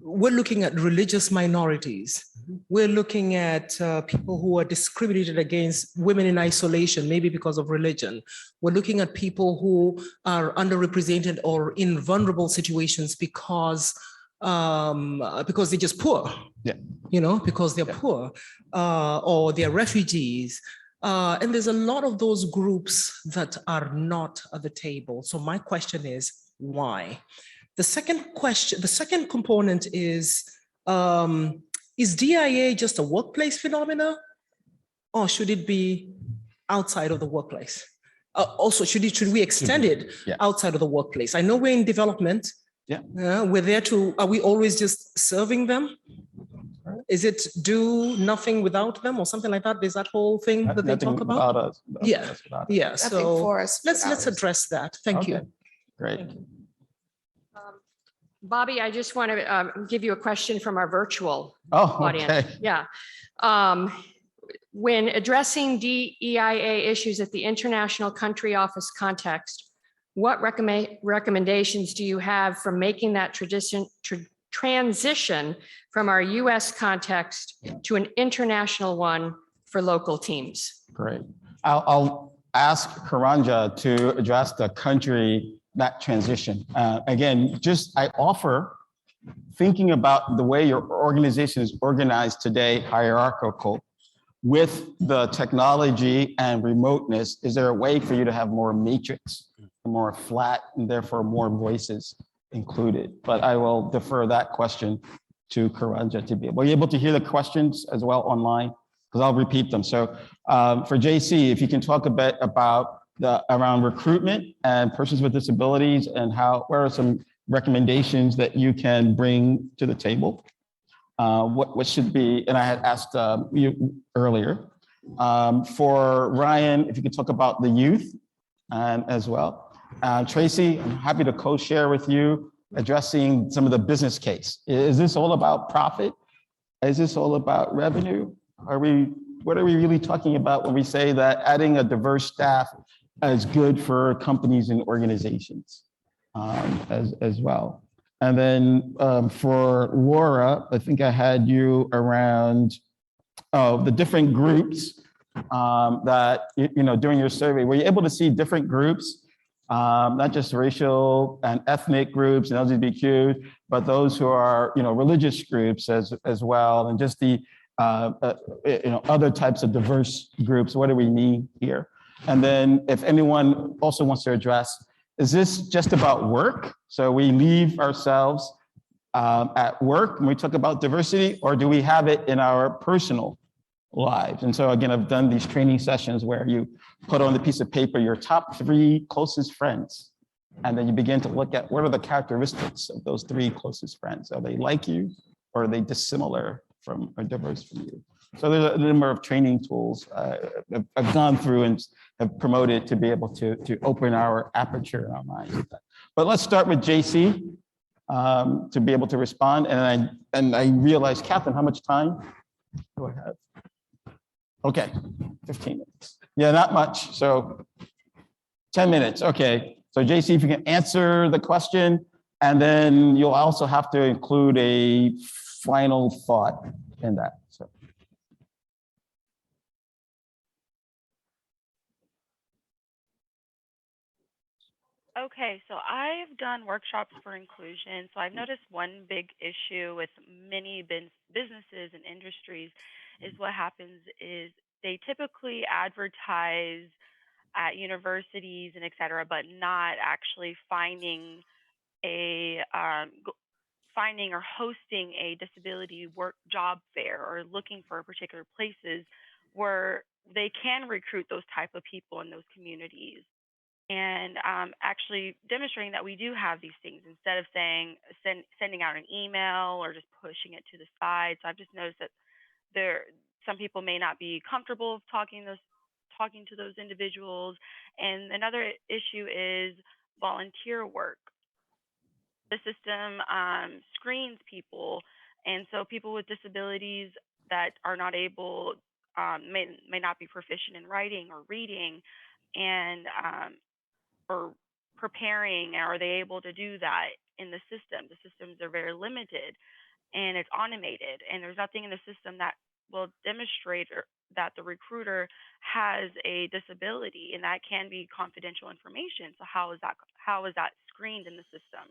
[SPEAKER 15] we're looking at religious minorities. We're looking at people who are discriminated against, women in isolation, maybe because of religion. We're looking at people who are underrepresented or in vulnerable situations because they're just poor. Yeah. You know, because they're poor or they're refugees. And there's a lot of those groups that are not at the table. So my question is, why? The second component is DIA just a workplace phenomena or should it be outside of the workplace? Also, should we extend it outside of the workplace? I know we're in development. Yeah. We're there are we always just serving them? Is it do nothing without them or something like that? There's that whole thing that they talk about?
[SPEAKER 2] Us,
[SPEAKER 15] yeah. Yeah. So
[SPEAKER 7] for us,
[SPEAKER 15] let's address that. Thank you.
[SPEAKER 2] Great.
[SPEAKER 15] Thank you.
[SPEAKER 16] Bobby, I just want to give you a question from our virtual
[SPEAKER 2] audience. Okay.
[SPEAKER 16] Yeah. When addressing DEIA issues at the international country office context, what recommendations do you have for making that transition from our US context to an international one for local teams?
[SPEAKER 2] Great. I'll ask Karanja to address the country that transition. Again, I offer thinking about the way your organization is organized today, hierarchical, with the technology and remoteness. Is there a way for you to have more matrix, more flat, and therefore more voices included? But I will defer that question to Karanja to be able to hear the questions as well online, because I'll repeat them. So for JC, if you can talk a bit about around recruitment and persons with disabilities and what are some recommendations that you can bring to the table? What should be, and I had asked you earlier, for Ryan, if you could talk about the youth as well. Tracy, I'm happy to co-share with you addressing some of the business case. Is this all about profit? Is this all about revenue? What are we really talking about when we say that adding a diverse staff is good for companies and organizations as well? And then for Laura, I think I had you around the different groups that, during your survey, were you able to see different groups, not just racial and ethnic groups and LGBTQ, but those who are, religious groups as well, and just the other types of diverse groups? What do we need here? And then if anyone also wants to address, is this just about work? So we leave ourselves at work when we talk about diversity, or do we have it in our personal lives? And so again, I've done these training sessions where you put on the piece of paper your top 3 closest friends, And then you begin to look at what are the characteristics of those three closest friends. Are they like you, or are they dissimilar from or diverse from you? So there's a number of training tools I've gone through and have promoted to be able to open our aperture in our minds. But let's start with JC to be able to respond. And I realized, Catherine, how much time do I have? Okay, 15 minutes. Yeah, not much. So 10 minutes. Okay. So JC, if you can answer the question, and then you'll also have to include a final thought in that. So.
[SPEAKER 4] Okay, so I've done workshops for inclusion. So I've noticed one big issue with many businesses and industries is what happens is they typically advertise at universities and et cetera, but not actually finding or hosting a disability work job fair or looking for particular places where they can recruit those type of people in those communities. And actually demonstrating that we do have these things instead of sending out an email or just pushing it to the side. So I've just noticed that some people may not be comfortable talking to those individuals. And another issue is volunteer work. The system screens people, and so people with disabilities that are not able may not be proficient in writing or reading, and or preparing. Are they able to do that in the system? The systems are very limited, and it's automated, and there's nothing in the system that will demonstrate that the recruiter has a disability, and that can be confidential information. So how is that screened in the system?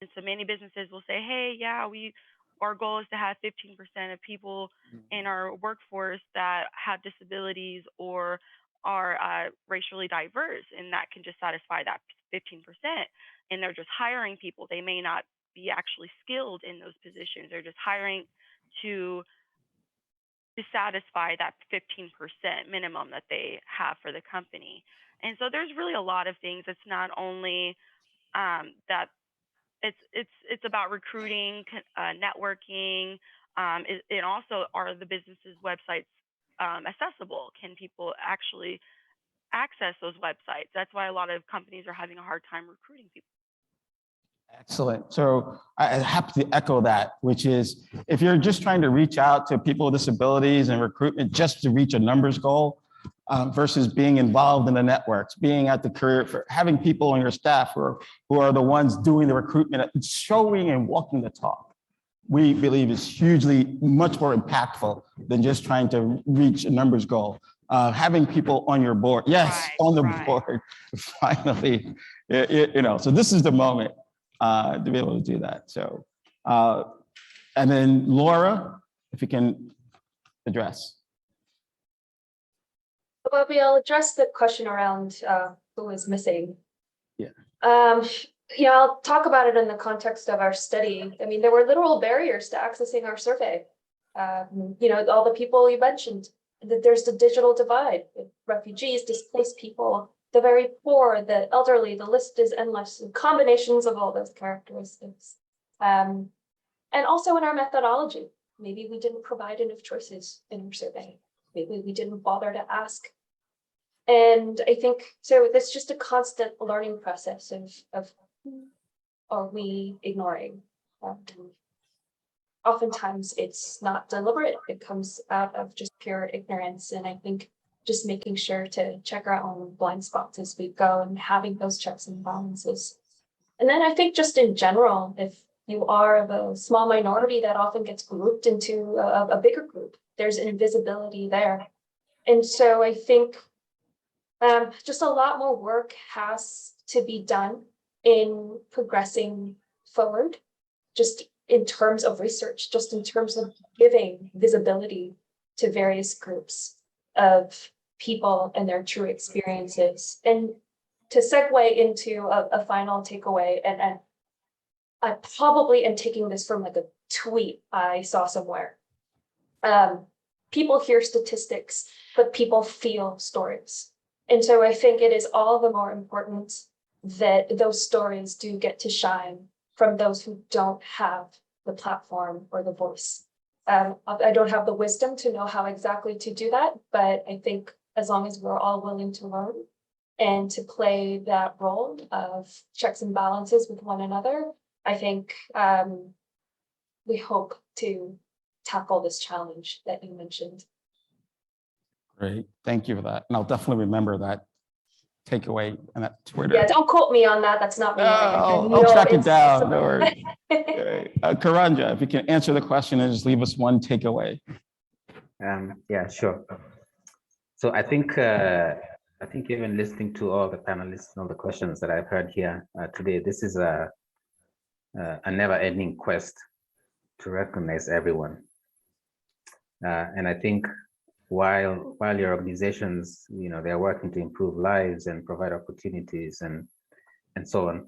[SPEAKER 4] And so many businesses will say, hey, yeah, our goal is to have 15% of people in our workforce that have disabilities or are racially diverse, and that can just satisfy that 15%. And they're just hiring people. They may not be actually skilled in those positions. They're just hiring to satisfy that 15% minimum that they have for the company. And so there's really a lot of things. It's not only that it's about recruiting, networking. It also are the businesses' websites accessible? Can people actually access those websites? That's why a lot of companies are having a hard time recruiting people.
[SPEAKER 2] Excellent. So I have to echo that, which is if you're just trying to reach out to people with disabilities and recruitment just to reach a numbers goal versus being involved in the networks, being at the career, for having people on your staff who are the ones doing the recruitment, showing and walking the talk, we believe is hugely much more impactful than just trying to reach a numbers goal. Having people on your board, yes, on the board, finally, so this is the moment to be able to do that. So, and then Laura, if you can address.
[SPEAKER 5] Bobby, I'll address the question around who is missing.
[SPEAKER 2] Yeah.
[SPEAKER 5] I'll talk about it in the context of our study. I mean, there were literal barriers to accessing our survey. All the people you mentioned, that there's the digital divide, refugees, displaced people, the very poor, the elderly, the list is endless, and combinations of all those characteristics. And also in our methodology, maybe we didn't provide enough choices in our survey. Maybe we didn't bother to ask. And I think, so that's just a constant learning process of are we ignoring? Oftentimes it's not deliberate. It comes out of just pure ignorance. And I think just making sure to check our own blind spots as we go and having those checks and balances. And then I think just in general, if you are of a small minority that often gets grouped into a bigger group, there's an invisibility there. And so I think just a lot more work has to be done in progressing forward, just in terms of research, just in terms of giving visibility to various groups of people and their true experiences. And to segue into a final takeaway, and I probably am taking this from like a tweet I saw somewhere. People hear statistics, but people feel stories. And so I think it is all the more important that those stories do get to shine from those who don't have the platform or the voice. I don't have the wisdom to know how exactly to do that, but I think as long as we're all willing to learn and to play that role of checks and balances with one another, I think we hope to tackle this challenge that you mentioned.
[SPEAKER 2] Great, thank you for that. And I'll definitely remember that takeaway and that Twitter.
[SPEAKER 5] Yeah, don't quote me on that. That's not me.
[SPEAKER 2] I'll track it down. No worries. Karanja, if you can answer the question and just leave us one takeaway.
[SPEAKER 6] Yeah, sure. So I think even listening to all the panelists and all the questions that I've heard here today, this is a never-ending quest to recognize everyone. And I think while your organizations, they're working to improve lives and provide opportunities and so on,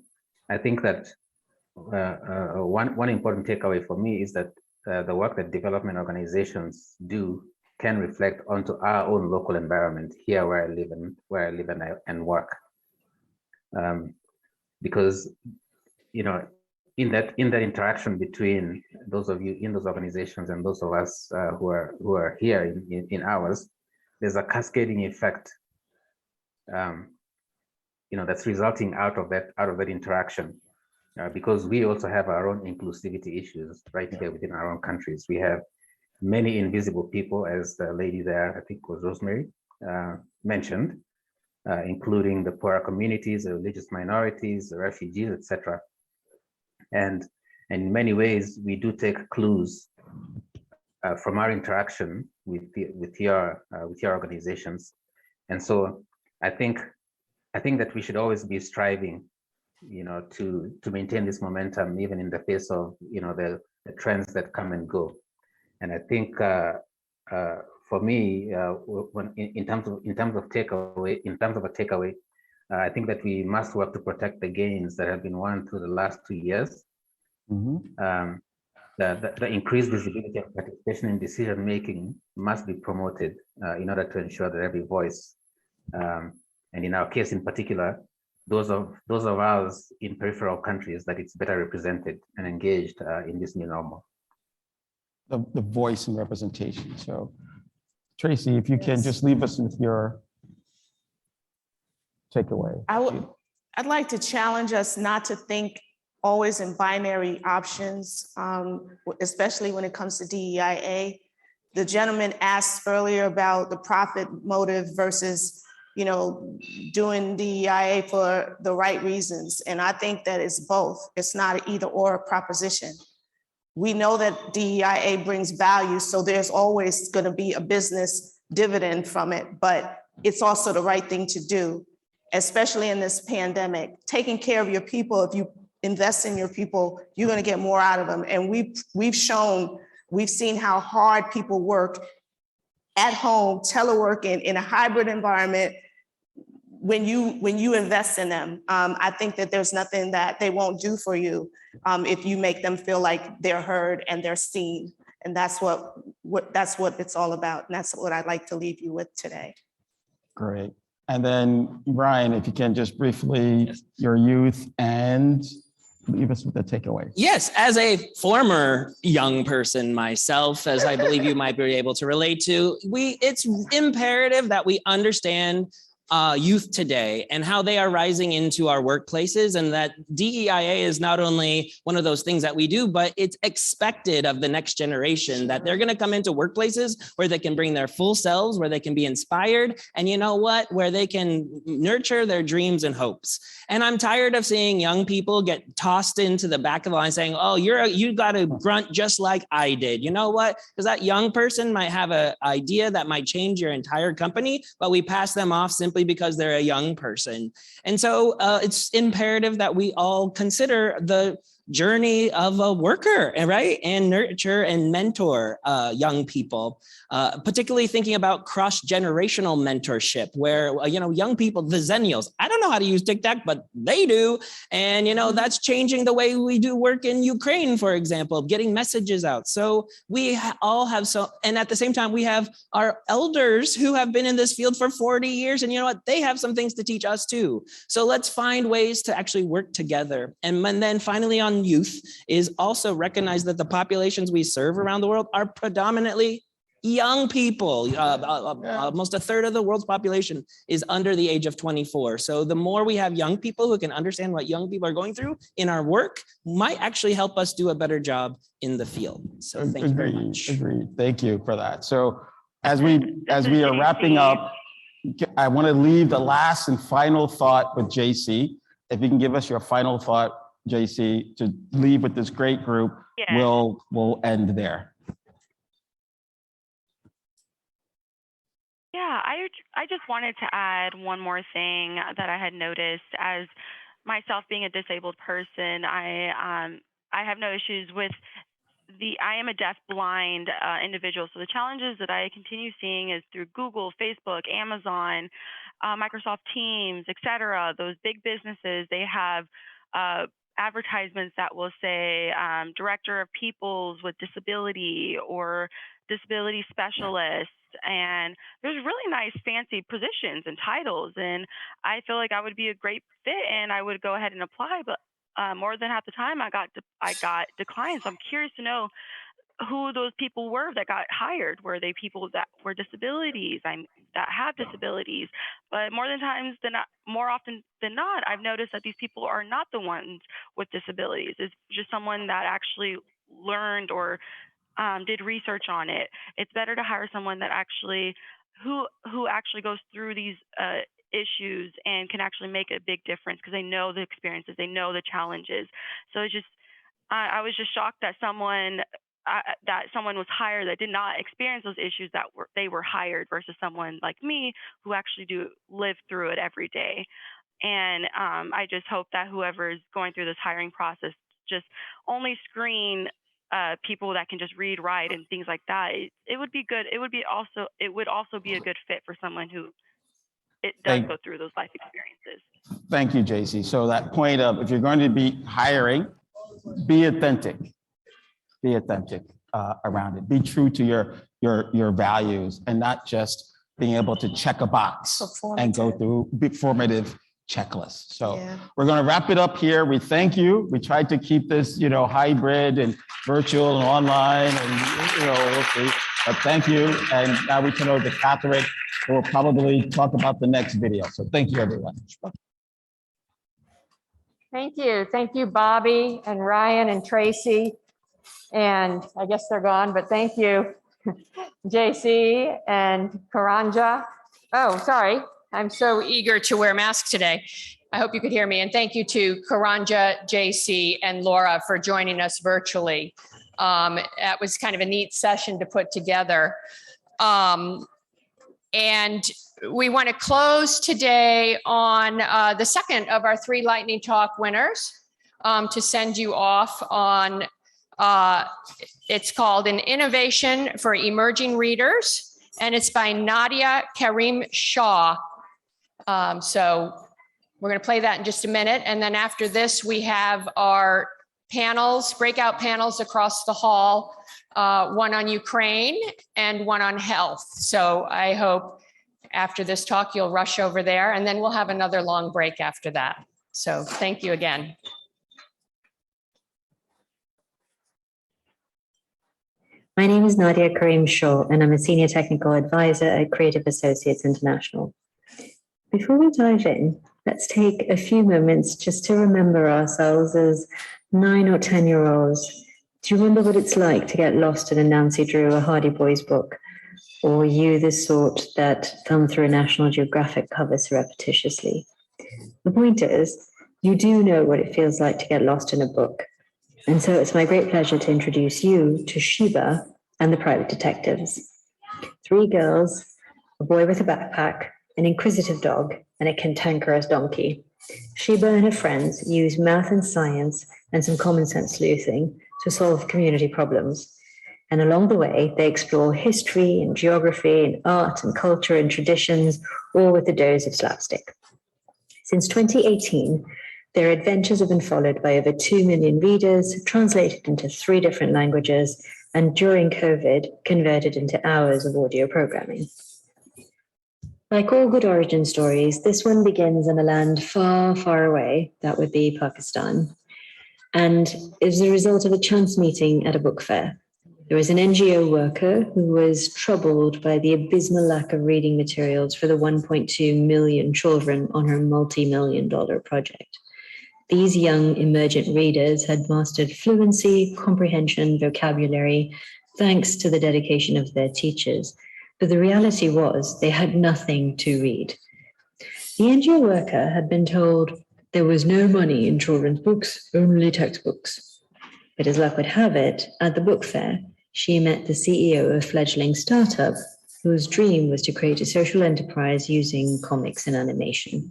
[SPEAKER 6] I think that one important takeaway for me is that the work that development organizations do can reflect onto our own local environment here where I live and work, because in that interaction between those of you in those organizations and those of us who are here in ours, there's a cascading effect, that's resulting out of that interaction, because we also have our own inclusivity issues right here within our own countries. We have many invisible people, as the lady there, I think was Rosemary, mentioned, including the poorer communities, the religious minorities, the refugees, etc. And in many ways, we do take clues from our interaction with your organizations. And so I think that we should always be striving, to maintain this momentum, even in the face of the trends that come and go. And I think for me, when in terms of a takeaway, I think that we must work to protect the gains that have been won through the last 2 years. Mm-hmm. The increased visibility of participation in decision making must be promoted in order to ensure that every voice, and in our case in particular, those of ours in peripheral countries, that it's better represented and engaged in this new normal.
[SPEAKER 2] The voice and representation. So, Tracy, if you can just leave us with your takeaway.
[SPEAKER 7] I'd like to challenge us not to think always in binary options, especially when it comes to DEIA. The gentleman asked earlier about the profit motive versus, doing DEIA for the right reasons. And I think that it's both. It's not an either or proposition. We know that DEIA brings value, so there's always going to be a business dividend from it, but it's also the right thing to do, especially in this pandemic. Taking care of your people, if you invest in your people, you're going to get more out of them. And we've seen how hard people work at home, teleworking, in a hybrid environment. When you invest in them, I think that there's nothing that they won't do for you if you make them feel like they're heard and they're seen. And that's what it's all about. And that's what I'd like to leave you with today.
[SPEAKER 2] Great. And then Brian, if you can just briefly, your youth and leave us with a takeaway.
[SPEAKER 8] Yes, as a former young person myself, as I believe you might be able to relate to, it's imperative that we understand youth today and how they are rising into our workplaces, and that DEIA is not only one of those things that we do, but it's expected of the next generation that they're going to come into workplaces where they can bring their full selves, where they can be inspired, and where they can nurture their dreams and hopes. And I'm tired of seeing young people get tossed into the back of the line saying, oh, you got to grunt just like I did. You know what? Because that young person might have an idea that might change your entire company, but we pass them off simply because they're a young person. And so it's imperative that we all consider the journey of a worker, right? And nurture and mentor young people, particularly thinking about cross-generational mentorship where, young people, the Zennials, I don't know how to use TikTok, but they do. And, that's changing the way we do work in Ukraine, for example, getting messages out. So we all have and at the same time, we have our elders who have been in this field for 40 years. And you know what? They have some things to teach us too. So let's find ways to actually work together. And then finally on youth is also recognize that the populations we serve around the world are predominantly young people. Almost a third of the world's population is under the age of 24. So the more we have young people who can understand what young people are going through in our work might actually help us do a better job in the field. So thank you very much.
[SPEAKER 2] Agreed. Thank you for that. So as we are wrapping up, I want to leave the last and final thought with JC. If you can give us your final thought, JC, to leave with this great group, we'll end there.
[SPEAKER 4] Yeah, I just wanted to add one more thing that I had noticed. As myself being a disabled person, I have no issues with I am a deaf-blind individual, so the challenges that I continue seeing is through Google, Facebook, Amazon, Microsoft Teams, etc. Those big businesses, they have advertisements that will say Director of Peoples with Disability or Disability Specialist. And there's really nice fancy positions and titles, and I feel like I would be a great fit and I would go ahead and apply, but more than half the time I got declined. So I'm curious to know who those people were that got hired. Were they people that were disabilities, that have disabilities? But more often than not, I've noticed that these people are not the ones with disabilities. It's just someone that actually learned or did research on it. It's better to hire someone that who actually goes through these issues and can actually make a big difference because they know the experiences, they know the challenges. So it's just, I was just shocked that someone was hired that did not experience those issues they were hired versus someone like me who actually do live through it every day. And I just hope that whoever is going through this hiring process just only screen people that can just read, write, and things like that. It would be good. It would also be a good fit for someone who does go through those life experiences.
[SPEAKER 2] Thank you, JC. So that point of, if you're going to be hiring, be authentic. Be authentic around it. Be true to your values and not just being able to check a box and go through big formative checklists. So we're going to wrap it up here. We thank you. We tried to keep this, hybrid and virtual and online, and we'll see. But thank you. And now we turn over to Catherine, who will probably talk about the next video. So thank you, everyone.
[SPEAKER 16] Thank you. Thank you, Bobby and Ryan and Tracy. And I guess they're gone, but thank you, JC and Karanja. Oh, sorry. I'm so eager to wear masks today. I hope you could hear me. And thank you to Karanja, JC, and Laura for joining us virtually. That was kind of a neat session to put together. And we want to close today on the second of our 3 Lightning Talk winners to send you off on, it's called An Innovation for Emerging Readers, and it's by Nadia Karim Shaw. So we're going to play that in just a minute. And then after this, we have our panels, breakout panels across the hall, one on Ukraine and one on health. So I hope after this talk, you'll rush over there, and then we'll have another long break after that. So thank you again.
[SPEAKER 17] My name is Nadia Karim Shaw, and I'm a Senior Technical Advisor at Creative Associates International. Before we dive in, let's take a few moments just to remember ourselves as 9 or 10-year-olds. Do you remember what it's like to get lost in a Nancy Drew or Hardy Boys book? Or were you the sort that thumbed through a National Geographic cover surreptitiously? The point is, you do know what it feels like to get lost in a book. And so it's my great pleasure to introduce you to Sheba and the Private Detectives. 3 girls, a boy with a backpack, an inquisitive dog, and a cantankerous donkey. Sheba and her friends use math and science and some common sense sleuthing to solve community problems. And along the way, they explore history and geography and art and culture and traditions, all with a dose of slapstick. Since 2018, their adventures have been followed by over 2 million readers, translated into 3 different languages, and during COVID, converted into hours of audio programming. Like all good origin stories, this one begins in a land far, far away, that would be Pakistan, and is the result of a chance meeting at a book fair. There was an NGO worker who was troubled by the abysmal lack of reading materials for the 1.2 million children on her multi-million-dollar project. These young emergent readers had mastered fluency, comprehension, vocabulary, thanks to the dedication of their teachers. But the reality was they had nothing to read. The NGO worker had been told there was no money in children's books, only textbooks. But as luck would have it, at the book fair, she met the CEO of a fledgling startup whose dream was to create a social enterprise using comics and animation.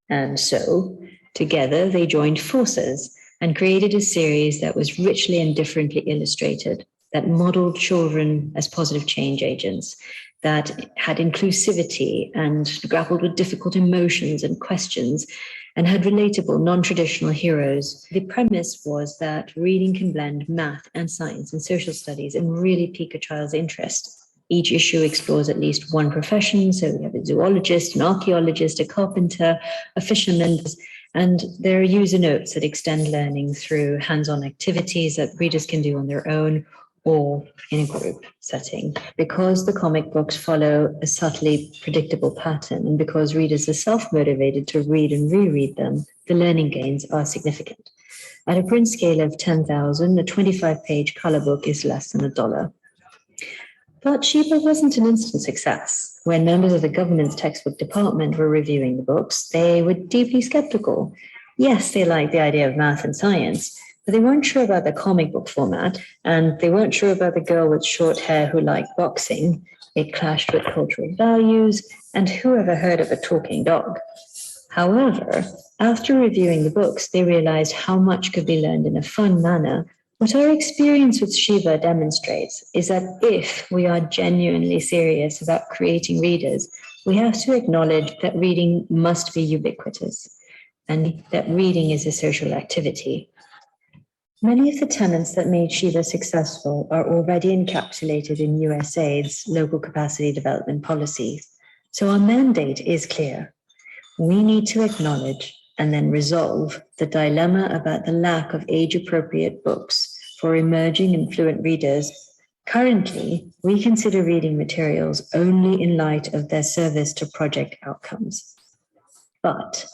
[SPEAKER 17] And so, together, they joined forces and created a series that was richly and differently illustrated, that modeled children as positive change agents, that had inclusivity and grappled with difficult emotions and questions, and had relatable, non-traditional heroes. The premise was that reading can blend math and science and social studies and really pique a child's interest. Each issue explores at least one profession. So we have a zoologist, an archaeologist, a carpenter, a fisherman, and there are user notes that extend learning through hands-on activities that readers can do on their own or in a group setting. Because the comic books follow a subtly predictable pattern, and because readers are self-motivated to read and reread them, the learning gains are significant. At a print scale of 10,000, a 25-page color book is less than $1. But Sheba wasn't an instant success. When members of the government's textbook department were reviewing the books, they were deeply skeptical. Yes, they liked the idea of math and science, but they weren't sure about the comic book format, and they weren't sure about the girl with short hair who liked boxing. It clashed with cultural values, and who ever heard of a talking dog? However, after reviewing the books, they realized how much could be learned in a fun manner. What our experience with Shiva demonstrates is that if we are genuinely serious about creating readers, we have to acknowledge that reading must be ubiquitous and that reading is a social activity. Many of the tenets that made Shiva successful are already encapsulated in USAID's local capacity development policies. So our mandate is clear. We need to acknowledge and then resolve the dilemma about the lack of age-appropriate books for emerging and fluent readers. Currently, we consider reading materials only in light of their service to project outcomes. But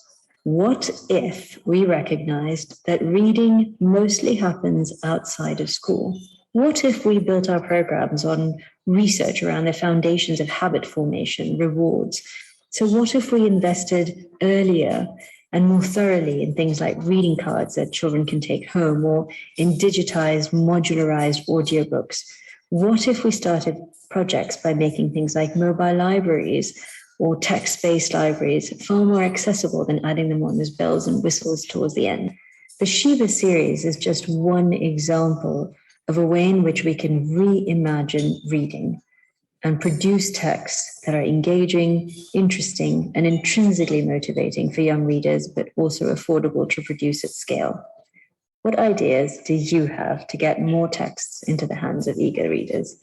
[SPEAKER 17] what if we recognized that reading mostly happens outside of school? What if we built our programs on research around the foundations of habit formation, rewards? So what if we invested earlier and more thoroughly in things like reading cards that children can take home, or in digitized, modularized audiobooks? What if we started projects by making things like mobile libraries or text-based libraries far more accessible than adding them on as bells and whistles towards the end? The Shiva series is just one example of a way in which we can reimagine reading and produce texts that are engaging, interesting, and intrinsically motivating for young readers, but also affordable to produce at scale. What ideas do you have to get more texts into the hands of eager readers?